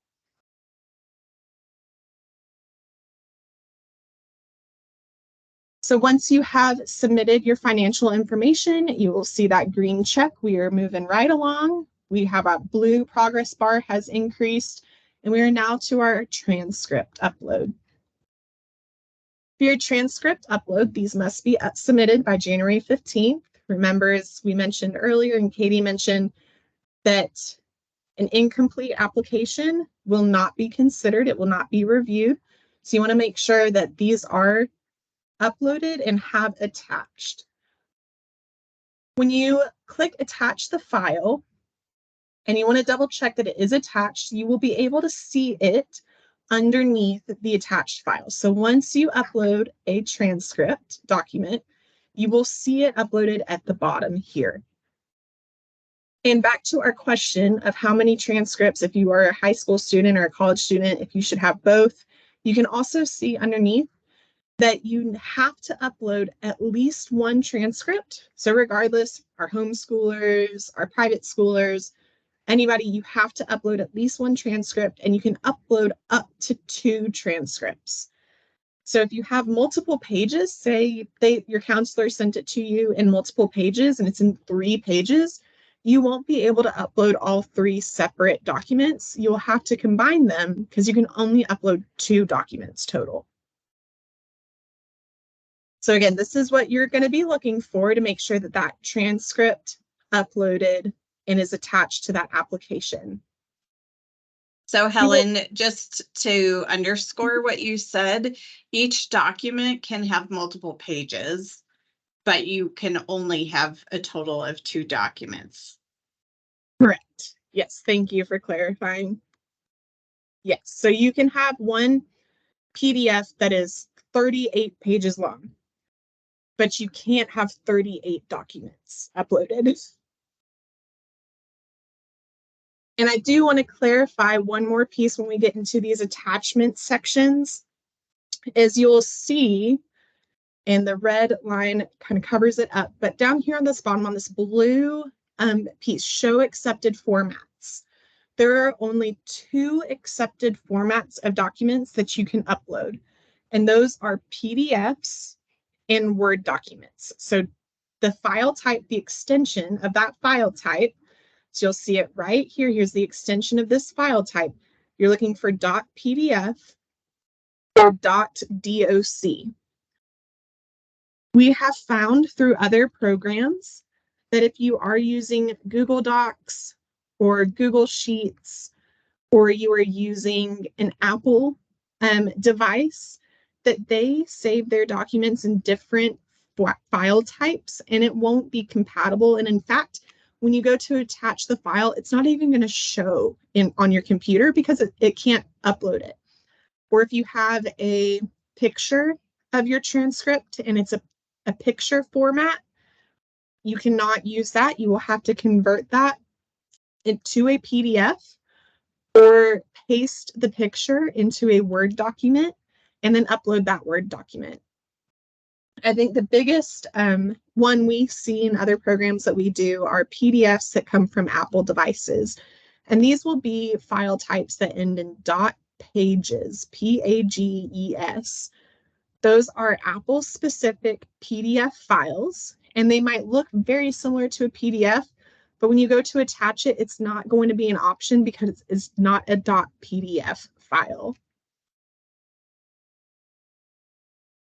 S2: So once you have submitted your financial information, you will see that green check. We are moving right along. We have a blue progress bar has increased, and we are now to our transcript upload. For your transcript upload, these must be submitted by January 15th. Remember, as we mentioned earlier, and Katie mentioned, that an incomplete application will not be considered. It will not be reviewed. So you want to make sure that these are uploaded and have attached. When you click attach the file and you want to double check that it is attached, you will be able to see it underneath the attached file. So once you upload a transcript document, you will see it uploaded at the bottom here. And back to our question of how many transcripts, if you are a high school student or a college student, if you should have both, you can also see underneath that you have to upload at least 1 transcript. So regardless, our homeschoolers, our private schoolers, anybody, you have to upload at least 1 transcript, and you can upload up to 2 transcripts. So if you have multiple pages, say your counselor sent it to you in multiple pages and it's in 3 pages, you won't be able to upload all 3 separate documents. You'll have to combine them because you can only upload 2 documents total. So again, this is what you're going to be looking for to make sure that that transcript uploaded and is attached to that application.
S1: So Helen, just to underscore what you said, each document can have multiple pages, but you can only have a total of 2 documents.
S2: Correct. Yes, thank you for clarifying. Yes, so you can have one PDF that is 38 pages long, but you can't have 38 documents uploaded. And I do want to clarify one more piece when we get into these attachment sections, is you'll see, and the red line kind of covers it up, but down here on this bottom, on this blue piece, show accepted formats. There are only 2 accepted formats of documents that you can upload, and those are PDFs and Word documents. So the file type, the extension of that file type, so you'll see it right here. Here's the extension of this file type. You're looking for .pdf or .doc. We have found through other programs that if you are using Google Docs or Google Sheets, or you are using an Apple device, that they save their documents in different file types, and it won't be compatible. And in fact, when you go to attach the file, it's not even going to show on your computer because it can't upload it. Or if you have a picture of your transcript and it's a picture format, you cannot use that. You will have to convert that into a PDF or paste the picture into a Word document and then upload that Word document. I think the biggest one we see in other programs that we do are PDFs that come from Apple devices. And these will be file types that end in .pages, Pages. Those are Apple-specific PDF files, and they might look very similar to a PDF, but when you go to attach it, it's not going to be an option because it's not a .pdf file.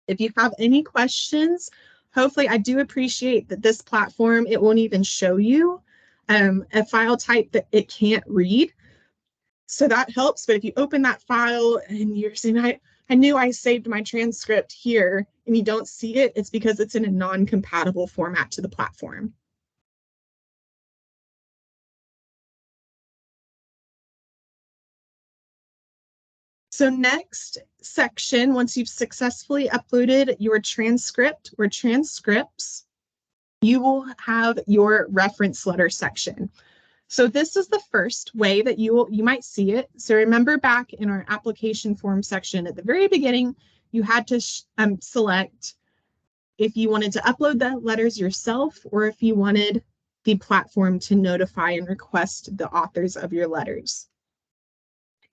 S2: If you have any questions, hopefully I do appreciate that this platform, it won't even show you a file type that it can't read. So that helps, but if you open that file and you're saying, I knew I saved my transcript here and you don't see it, it's because it's in a non-compatible format to the platform. So next section, once you've successfully uploaded your transcript or transcripts, you will have your reference letter section. So this is the first way that you might see it. So remember back in our application form section at the very beginning, you had to select if you wanted to upload the letters yourself or if you wanted the platform to notify and request the authors of your letters.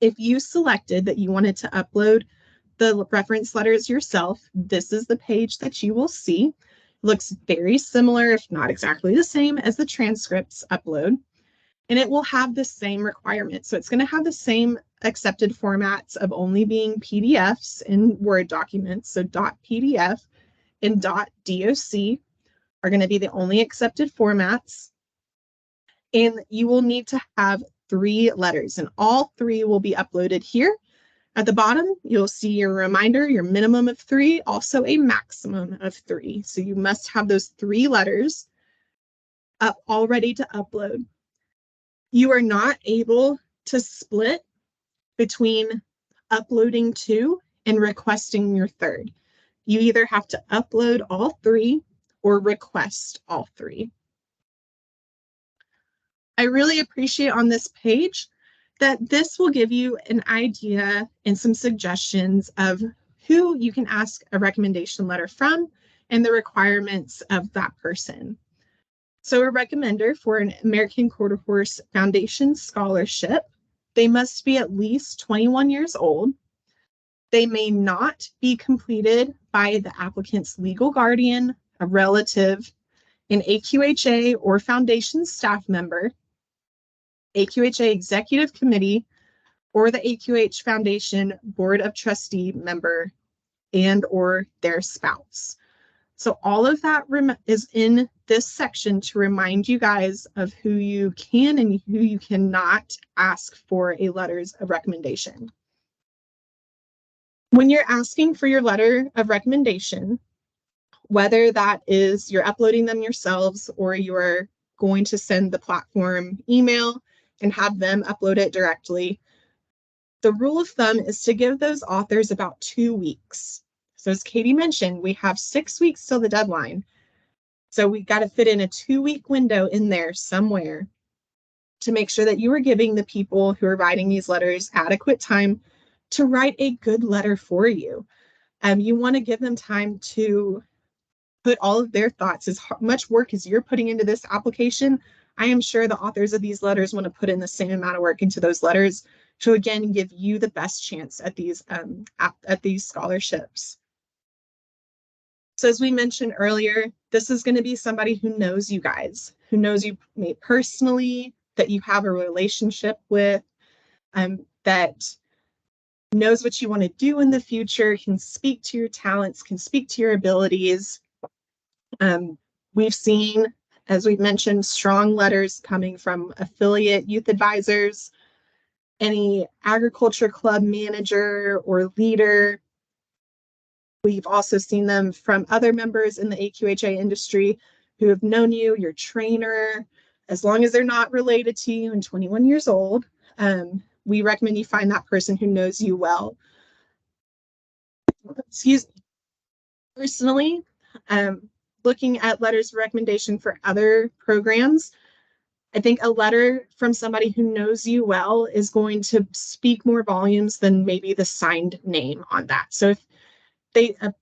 S2: If you selected that you wanted to upload the reference letters yourself, this is the page that you will see. It looks very similar, if not exactly the same, as the transcripts upload. And it will have the same requirements. So it's going to have the same accepted formats of only being PDFs in Word documents. So .pdf and .doc are going to be the only accepted formats. And you will need to have 3 letters, and all 3 will be uploaded here. At the bottom, you'll see your reminder, your minimum of 3, also a maximum of 3. So you must have those 3 letters up all ready to upload. You are not able to split between uploading 2 and requesting your 3rd. You either have to upload all 3 or request all 3. I really appreciate on this page that this will give you an idea and some suggestions of who you can ask a recommendation letter from and the requirements of that person. So a recommender for an American Quarter Horse Foundation scholarship, they must be at least 21 years old. They may not be completed by the applicant's legal guardian, a relative, an AQHA or foundation staff member, AQHA Executive Committee, or the AQH Foundation Board of Trustee member and or their spouse. So all of that is in this section to remind you guys of who you can and who you cannot ask for a letters of recommendation. When you're asking for your letter of recommendation, whether that is you're uploading them yourselves or you're going to send the platform email and have them upload it directly, the rule of thumb is to give those authors about 2 weeks. So as Katie mentioned, we have 6 weeks till the deadline. So we got to fit in a 2-week window in there somewhere to make sure that you are giving the people who are writing these letters adequate time to write a good letter for you. You want to give them time to put all of their thoughts. As much work as you're putting into this application, I am sure the authors of these letters want to put in the same amount of work into those letters to, again, give you the best chance at these scholarships. So as we mentioned earlier, this is going to be somebody who knows you guys, who knows you personally, that you have a relationship with, that knows what you want to do in the future, can speak to your talents, can speak to your abilities. We've seen, as we've mentioned, strong letters coming from affiliate youth advisors, any agriculture club manager or leader. We've also seen them from other members in the AQHA industry who have known you, your trainer, as long as they're not related to you and 21 years old. We recommend you find that person who knows you well. Excuse me. Personally, looking at letters of recommendation for other programs, I think a letter from somebody who knows you well is going to speak more volumes than maybe the signed name on that. So if a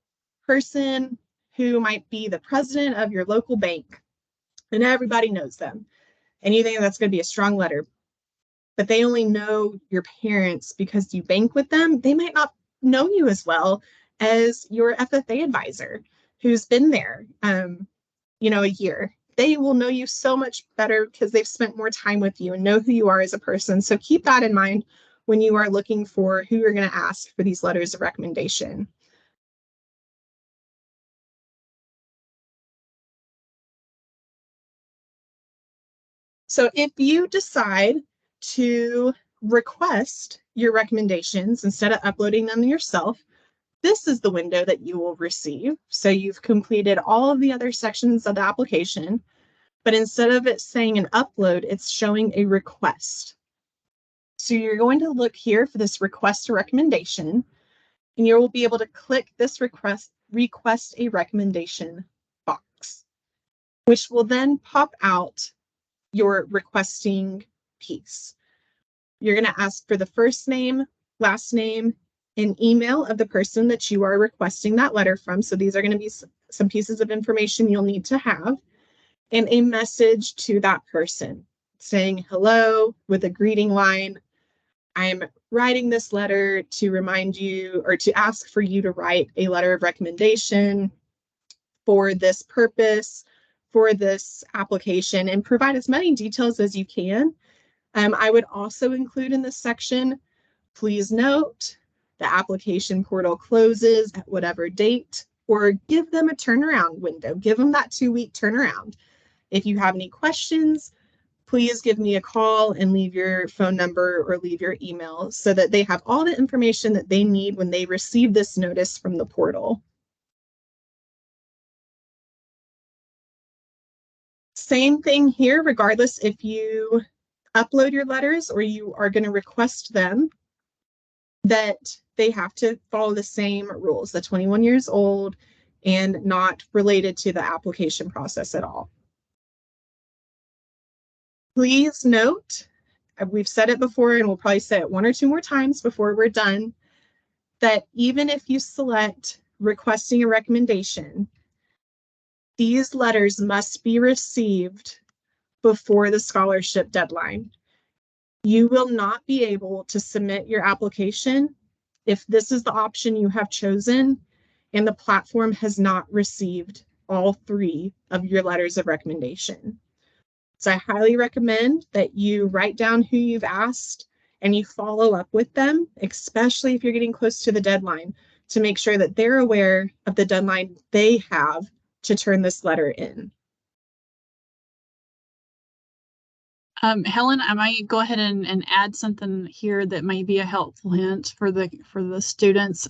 S2: person who might be the president of your local bank and everybody knows them, and you think that's going to be a strong letter, but they only know your parents because you bank with them, they might not know you as well as your FFA advisor who's been there, a year. They will know you so much better because they've spent more time with you and know who you are as a person. So keep that in mind when you are looking for who you're going to ask for these letters of recommendation. So if you decide to request your recommendations instead of uploading them yourself, this is the window that you will receive. So you've completed all of the other sections of the application, but instead of it saying an upload, it's showing a request. So you're going to look here for this request a recommendation, and you will be able to click this request a recommendation box, which will then pop out your requesting piece. You're going to ask for the first name, last name, and email of the person that you are requesting that letter from. So these are going to be some pieces of information you'll need to have, and a message to that person saying hello with a greeting line. I'm writing this letter to remind you or to ask for you to write a letter of recommendation for this purpose, for this application, and provide as many details as you can. I would also include in this section, please note, the application portal closes at whatever date, or give them a turnaround window. Give them that 2-week turnaround. If you have any questions, please give me a call and leave your phone number or leave your email so that they have all the information that they need when they receive this notice from the portal. Same thing here, regardless if you upload your letters or you are going to request them, that they have to follow the same rules, the 21 years old and not related to the application process at all. Please note, we've said it before and we'll probably say it 1 or 2 more times before we're done, that even if you select requesting a recommendation, these letters must be received before the scholarship deadline. You will not be able to submit your application if this is the option you have chosen and the platform has not received all 3 of your letters of recommendation. So I highly recommend that you write down who you've asked and you follow up with them, especially if you're getting close to the deadline, to make sure that they're aware of the deadline they have to turn this letter in.
S3: Helen, I might go ahead and add something here that may be a helpful hint for the students.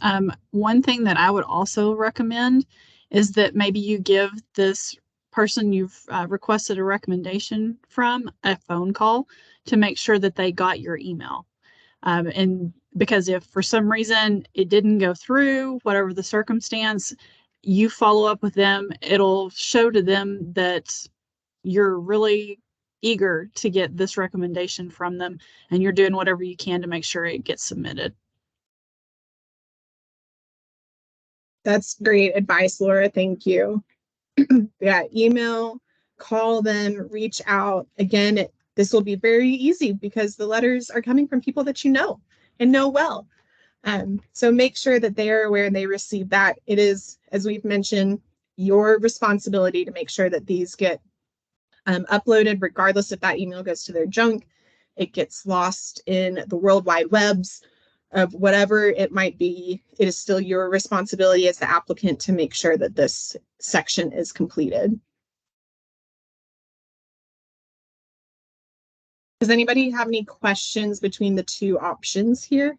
S3: One thing that I would also recommend is that maybe you give this person you've requested a recommendation from a phone call to make sure that they got your email. And because if for some reason it didn't go through, whatever the circumstance, you follow up with them, it'll show to them that you're really eager to get this recommendation from them and you're doing whatever you can to make sure it gets submitted.
S2: That's great advice, Laura. Thank you. Yeah, email, call them, reach out. Again, this will be very easy because the letters are coming from people that you know and know well. So make sure that they are aware and they receive that. It is, as we've mentioned, your responsibility to make sure that these get uploaded, regardless if that email goes to their junk, it gets lost in the World Wide Webs of whatever it might be. It is still your responsibility as the applicant to make sure that this section is completed. Does anybody have any questions between the 2 options here?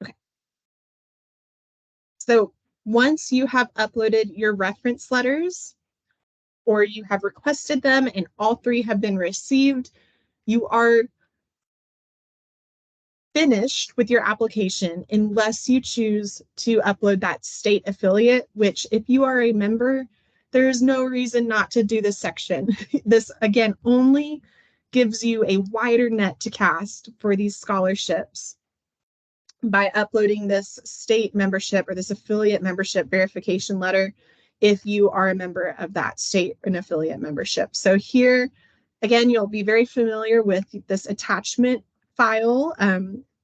S2: Okay. So once you have uploaded your reference letters or you have requested them and all 3 have been received, you are finished with your application unless you choose to upload that state affiliate, which if you are a member, there's no reason not to do this section. This, again, only gives you a wider net to cast for these scholarships by uploading this state membership or this affiliate membership verification letter if you are a member of that state and affiliate membership. So here, again, you'll be very familiar with this attachment file,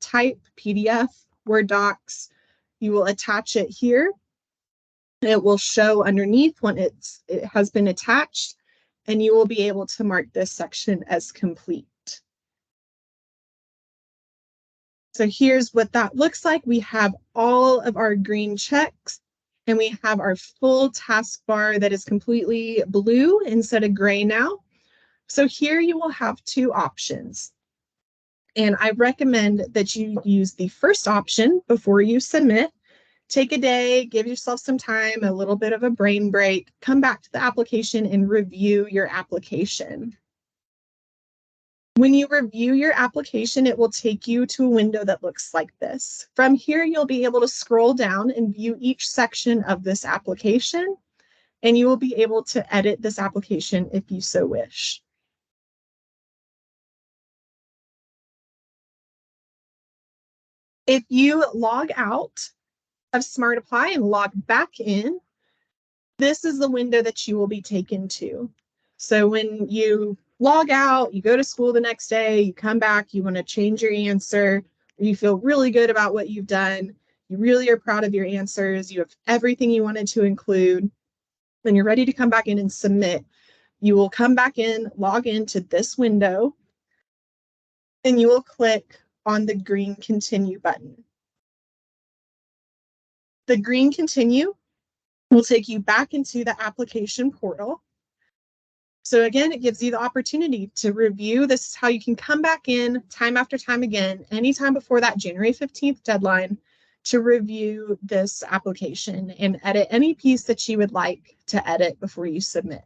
S2: type PDF, Word docs. You will attach it here. It will show underneath when it has been attached, and you will be able to mark this section as complete. So here's what that looks like. We have all of our green checks, and we have our full taskbar that is completely blue instead of gray now. So here you will have two options. And I recommend that you use the first option before you submit. Take a day, give yourself some time, a little bit of a brain break, come back to the application and review your application. When you review your application, it will take you to a window that looks like this. From here, you'll be able to scroll down and view each section of this application, and you will be able to edit this application if you so wish. If you log out of Smart Apply and log back in, this is the window that you will be taken to. So when you log out, you go to school the next day, you come back, you want to change your answer, or you feel really good about what you've done, you really are proud of your answers, you have everything you wanted to include, and you're ready to come back in and submit, you will come back in, log into this window, and you will click on the green Continue button. The green Continue will take you back into the application portal. So again, it gives you the opportunity to review. This is how you can come back in time after time again, anytime before that January 15th deadline, to review this application and edit any piece that you would like to edit before you submit.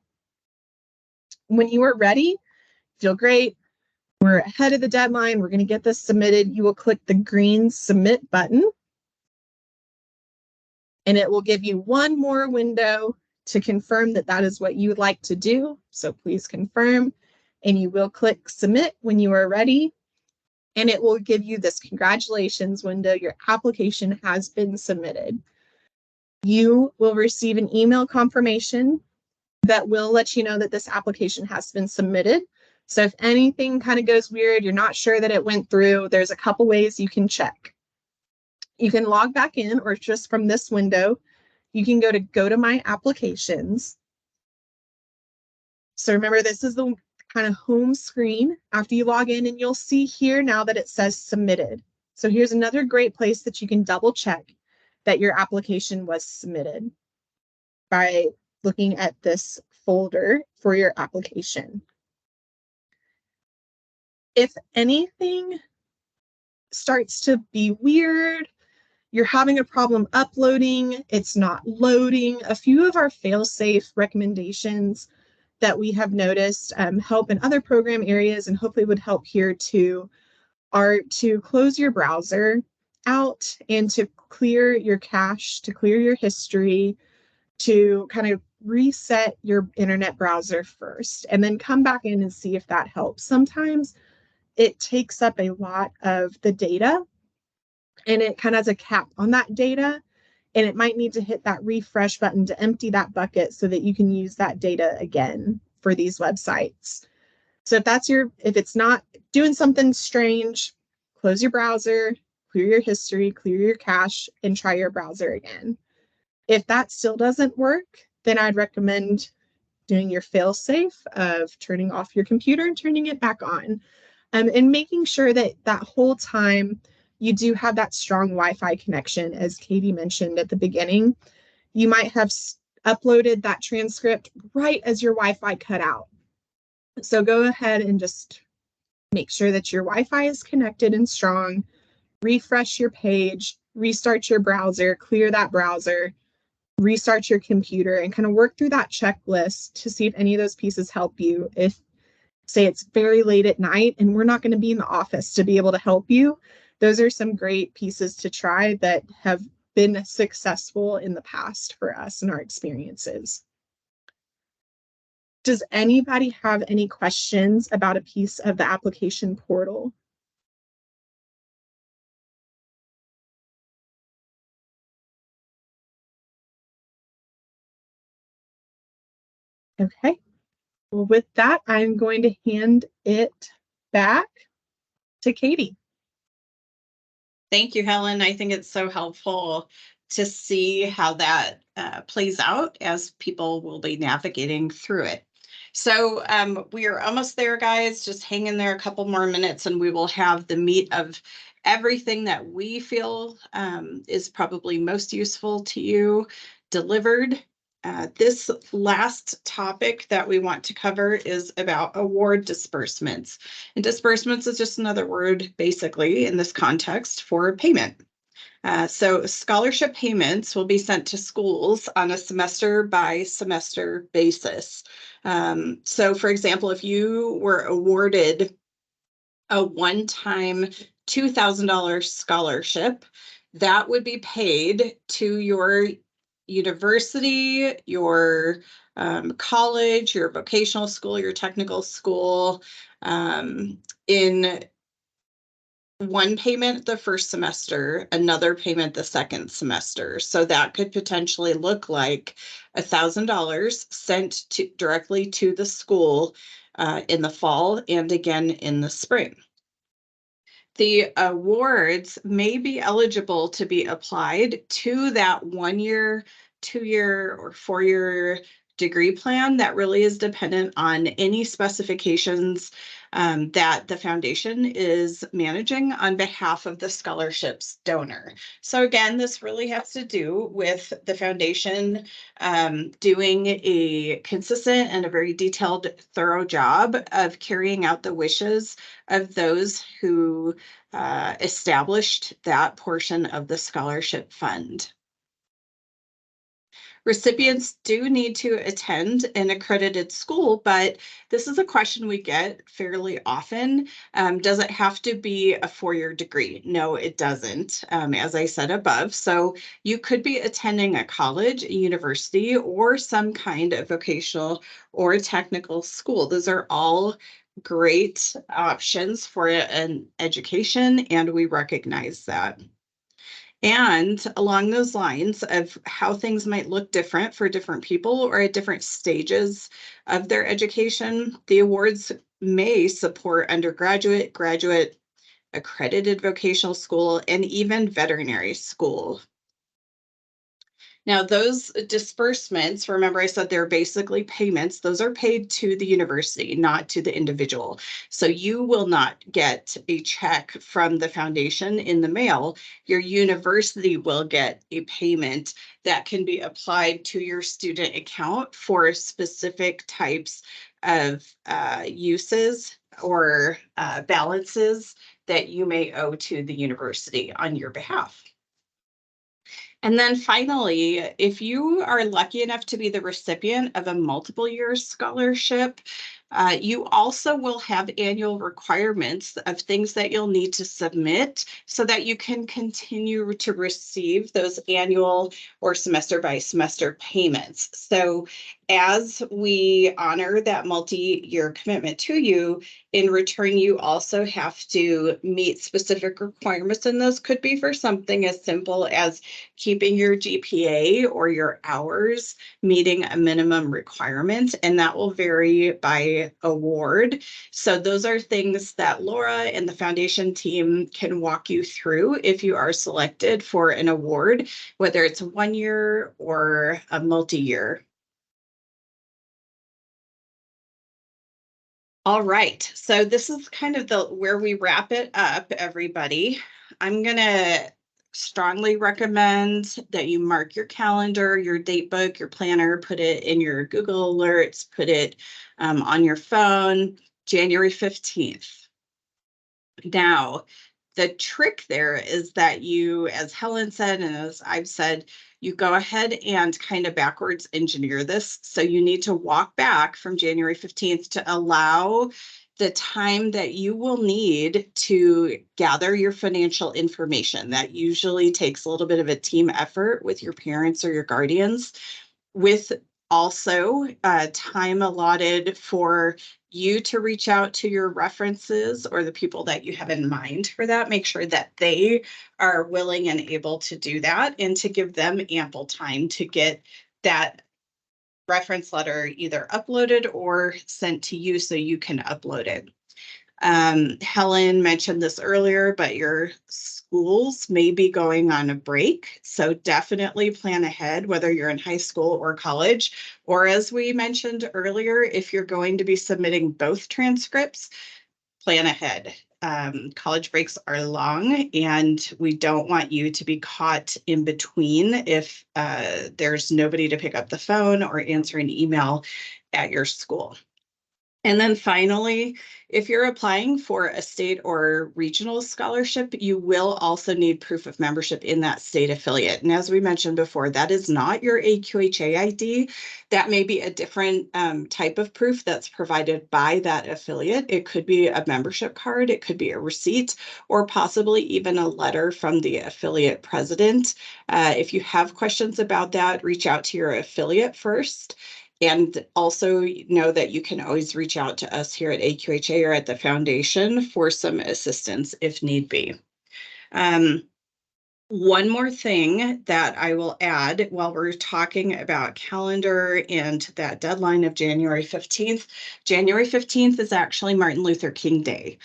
S2: When you are ready, feel great, we're ahead of the deadline, we're going to get this submitted, you will click the green Submit button, and it will give you one more window to confirm that that is what you would like to do. So please confirm, and you will click Submit when you are ready, and it will give you this congratulations window. Your application has been submitted. You will receive an email confirmation that will let you know that this application has been submitted. So if anything kind of goes weird, you're not sure that it went through, there's a couple ways you can check. You can log back in, or just from this window, you can go to My Applications. So remember, this is the kind of home screen after you log in, and you'll see here now that it says Submitted. So here's another great place that you can double check that your application was submitted by looking at this folder for your application. If anything starts to be weird, you're having a problem uploading, it's not loading, a few of our fail-safe recommendations that we have noticed help in other program areas and hopefully would help here too, are to close your browser out and to clear your cache, to clear your history, to kind of reset your internet browser first, and then come back in and see if that helps. Sometimes it takes up a lot of the data, and it kind of has a cap on that data, and it might need to hit that refresh button to empty that bucket so that you can use that data again for these websites. So if it's not doing something strange, close your browser, clear your history, clear your cache, and try your browser again. If that still doesn't work, then I'd recommend doing your fail-safe of turning off your computer and turning it back on, and making sure that that whole time you do have that strong Wi-Fi connection, as Katie mentioned at the beginning. You might have uploaded that transcript right as your Wi-Fi cut out. So go ahead and just make sure that your Wi-Fi is connected and strong, refresh your page, restart your browser, clear that browser, restart your computer, and kind of work through that checklist to see if any of those pieces help you. If, say, it's very late at night and we're not going to be in the office to be able to help you, those are some great pieces to try that have been successful in the past for us and our experiences. Does anybody have any questions about a piece of the application portal? Okay. Well, with that, I'm going to hand it back to Katie.
S1: Thank you, Helen. I think it's so helpful to see how that plays out as people will be navigating through it. So we are almost there, guys. Just hang in there a couple more minutes and we will have the meat of everything that we feel is probably most useful to you delivered. This last topic that we want to cover is about award disbursements. And disbursements is just another word, basically, in this context for payment. So scholarship payments will be sent to schools on a semester by semester basis. So for example, if you were awarded a one-time $2,000 scholarship, that would be paid to your university, your college, your vocational school, your technical school, in one payment the first semester, another payment the second semester. So that could potentially look like $1,000 sent directly to the school in the fall and again in the spring. The awards may be eligible to be applied to that 1 year, 2 year, or 4 year degree plan. That really is dependent on any specifications that the foundation is managing on behalf of the scholarship's donor. So again, this really has to do with the foundation doing a consistent and a very detailed, thorough job of carrying out the wishes of those who established that portion of the scholarship fund. Recipients do need to attend an accredited school, but this is a question we get fairly often. Does it have to be a 4-year degree? No, it doesn't, as I said above. So you could be attending a college, a university, or some kind of vocational or technical school. Those are all great options for an education, and we recognize that. And along those lines of how things might look different for different people or at different stages of their education, the awards may support undergraduate, graduate, accredited vocational school, and even veterinary school. Now, those disbursements, remember I said they're basically payments, those are paid to the university, not to the individual. So you will not get a check from the foundation in the mail. Your university will get a payment that can be applied to your student account for specific types of uses or balances that you may owe to the university on your behalf. And then finally, if you are lucky enough to be the recipient of a multiple year scholarship, you also will have annual requirements of things that you'll need to submit so that you can continue to receive those annual or semester by semester payments. So as we honor that multi-year commitment to you, in return, you also have to meet specific requirements, and those could be for something as simple as keeping your GPA or your hours meeting a minimum requirement, and that will vary by award. So those are things that Laura and the foundation team can walk you through if you are selected for an award, whether it's 1 year or a multi-year. All right, so this is kind of where we wrap it up, everybody. I'm gonna strongly recommend that you mark your calendar, your date book, your planner, put it in your Google Alerts, put it on your phone, January 15th. Now, the trick there is that you, as Helen said, and as I've said, you go ahead and kind of backwards engineer this. So you need to walk back from January 15th to allow the time that you will need to gather your financial information. That usually takes a little bit of a team effort with your parents or your guardians, with also time allotted for you to reach out to your references or the people that you have in mind for that. Make sure that they are willing and able to do that, and to give them ample time to get that reference letter either uploaded or sent to you so you can upload it. Helen mentioned this earlier, but your schools may be going on a break. So definitely plan ahead, whether you're in high school or college, or as we mentioned earlier, if you're going to be submitting both transcripts, plan ahead. College breaks are long, and we don't want you to be caught in between if there's nobody to pick up the phone or answer an email at your school. And then finally, if you're applying for a state or regional scholarship, you will also need proof of membership in that state affiliate. And as we mentioned before, that is not your AQHA ID. That may be a different type of proof that's provided by that affiliate. It could be a membership card, it could be a receipt, or possibly even a letter from the affiliate president. If you have questions about that, reach out to your affiliate first. And also know that you can always reach out to us here at AQHA or at the foundation for some assistance if need be. One more thing that I will add while we're talking about calendar and that deadline of January 15th. January 15th is actually Martin Luther King Day.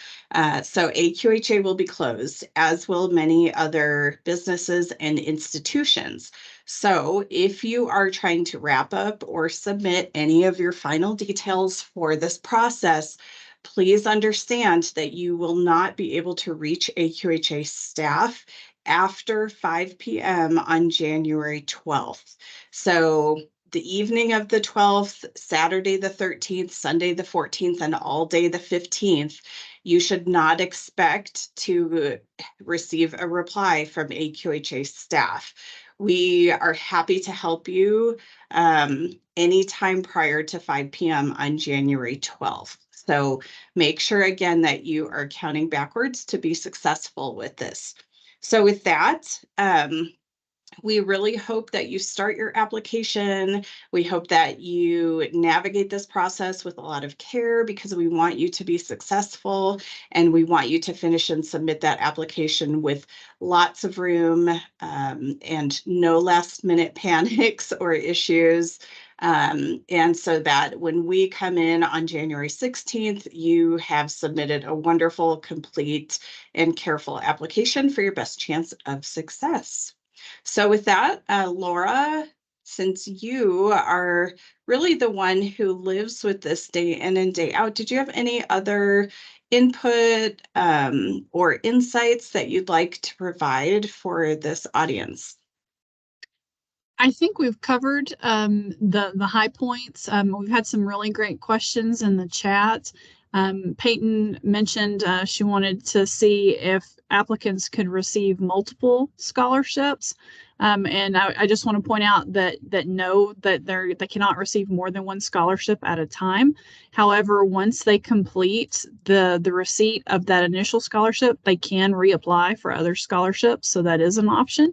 S1: So AQHA will be closed, as will many other businesses and institutions. So if you are trying to wrap up or submit any of your final details for this process, please understand that you will not be able to reach AQHA staff after 5 p.m. on January 12th. So the evening of the 12th, Saturday the 13th, Sunday the 14th, and all day the 15th, you should not expect to receive a reply from AQHA staff. We are happy to help you anytime prior to 5 p.m. on January 12th. So make sure again that you are counting backwards to be successful with this. So with that, we really hope that you start your application. We hope that you navigate this process with a lot of care, because we want you to be successful and we want you to finish and submit that application with lots of room and no last minute panics or issues. And so that when we come in on January 16th, you have submitted a wonderful, complete, and careful application for your best chance of success. So with that, Laura, since you are really the one who lives with this day in and day out, did you have any other input or insights that you'd like to provide for this audience?
S3: I think we've covered the high points. We've had some really great questions in the chat. Peyton mentioned she wanted to see if applicants could receive multiple scholarships. And I just want to point out that no, that they cannot receive more than one scholarship at a time. However, once they complete the receipt of that initial scholarship, they can reapply for other scholarships. So that is an option.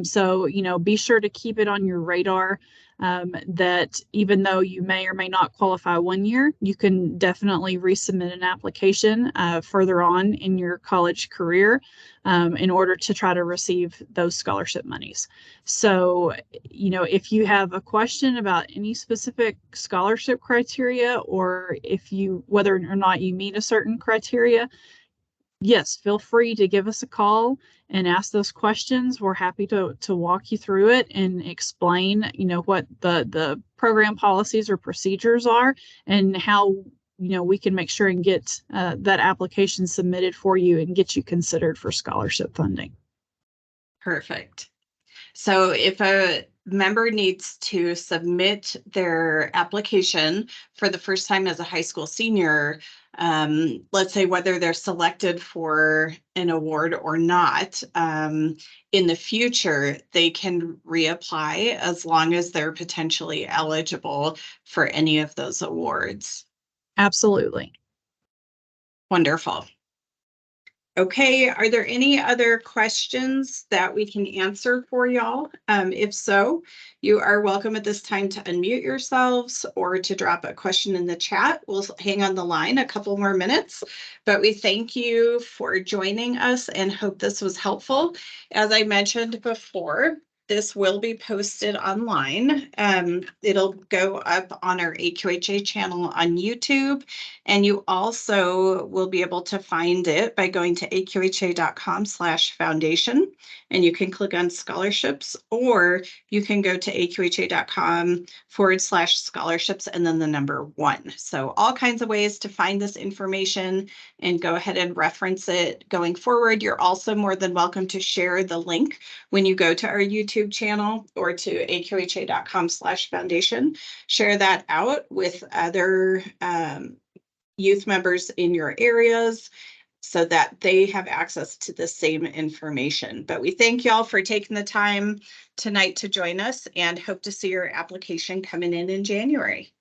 S3: So, be sure to keep it on your radar that even though you may or may not qualify 1 year, you can definitely resubmit an application further on in your college career in order to try to receive those scholarship monies. So, if you have a question about any specific scholarship criteria, or whether or not you meet a certain criteria, yes, feel free to give us a call and ask those questions. We're happy to walk you through it and explain, what the program policies or procedures are and how, we can make sure and get that application submitted for you and get you considered for scholarship funding.
S1: Perfect. So if a member needs to submit their application for the first time as a high school senior, let's say whether they're selected for an award or not, in the future, they can reapply as long as they're potentially eligible for any of those awards.
S3: Absolutely.
S1: Wonderful. Okay, are there any other questions that we can answer for y'all? If so, you are welcome at this time to unmute yourselves or to drop a question in the chat. We'll hang on the line a couple more minutes, but we thank you for joining us and hope this was helpful. As I mentioned before, this will be posted online. It'll go up on our AQHA channel on YouTube, and you also will be able to find it by going to aqha.com/foundation, and you can click on scholarships, or you can go to aqha.com/scholarships and then the number 1. So all kinds of ways to find this information and go ahead and reference it going forward. You're also more than welcome to share the link when you go to our YouTube channel or to aqha.com/foundation. Share that out with other youth members in your areas so that they have access to the same information. But we thank y'all for taking the time tonight to join us and hope to see your application coming in January.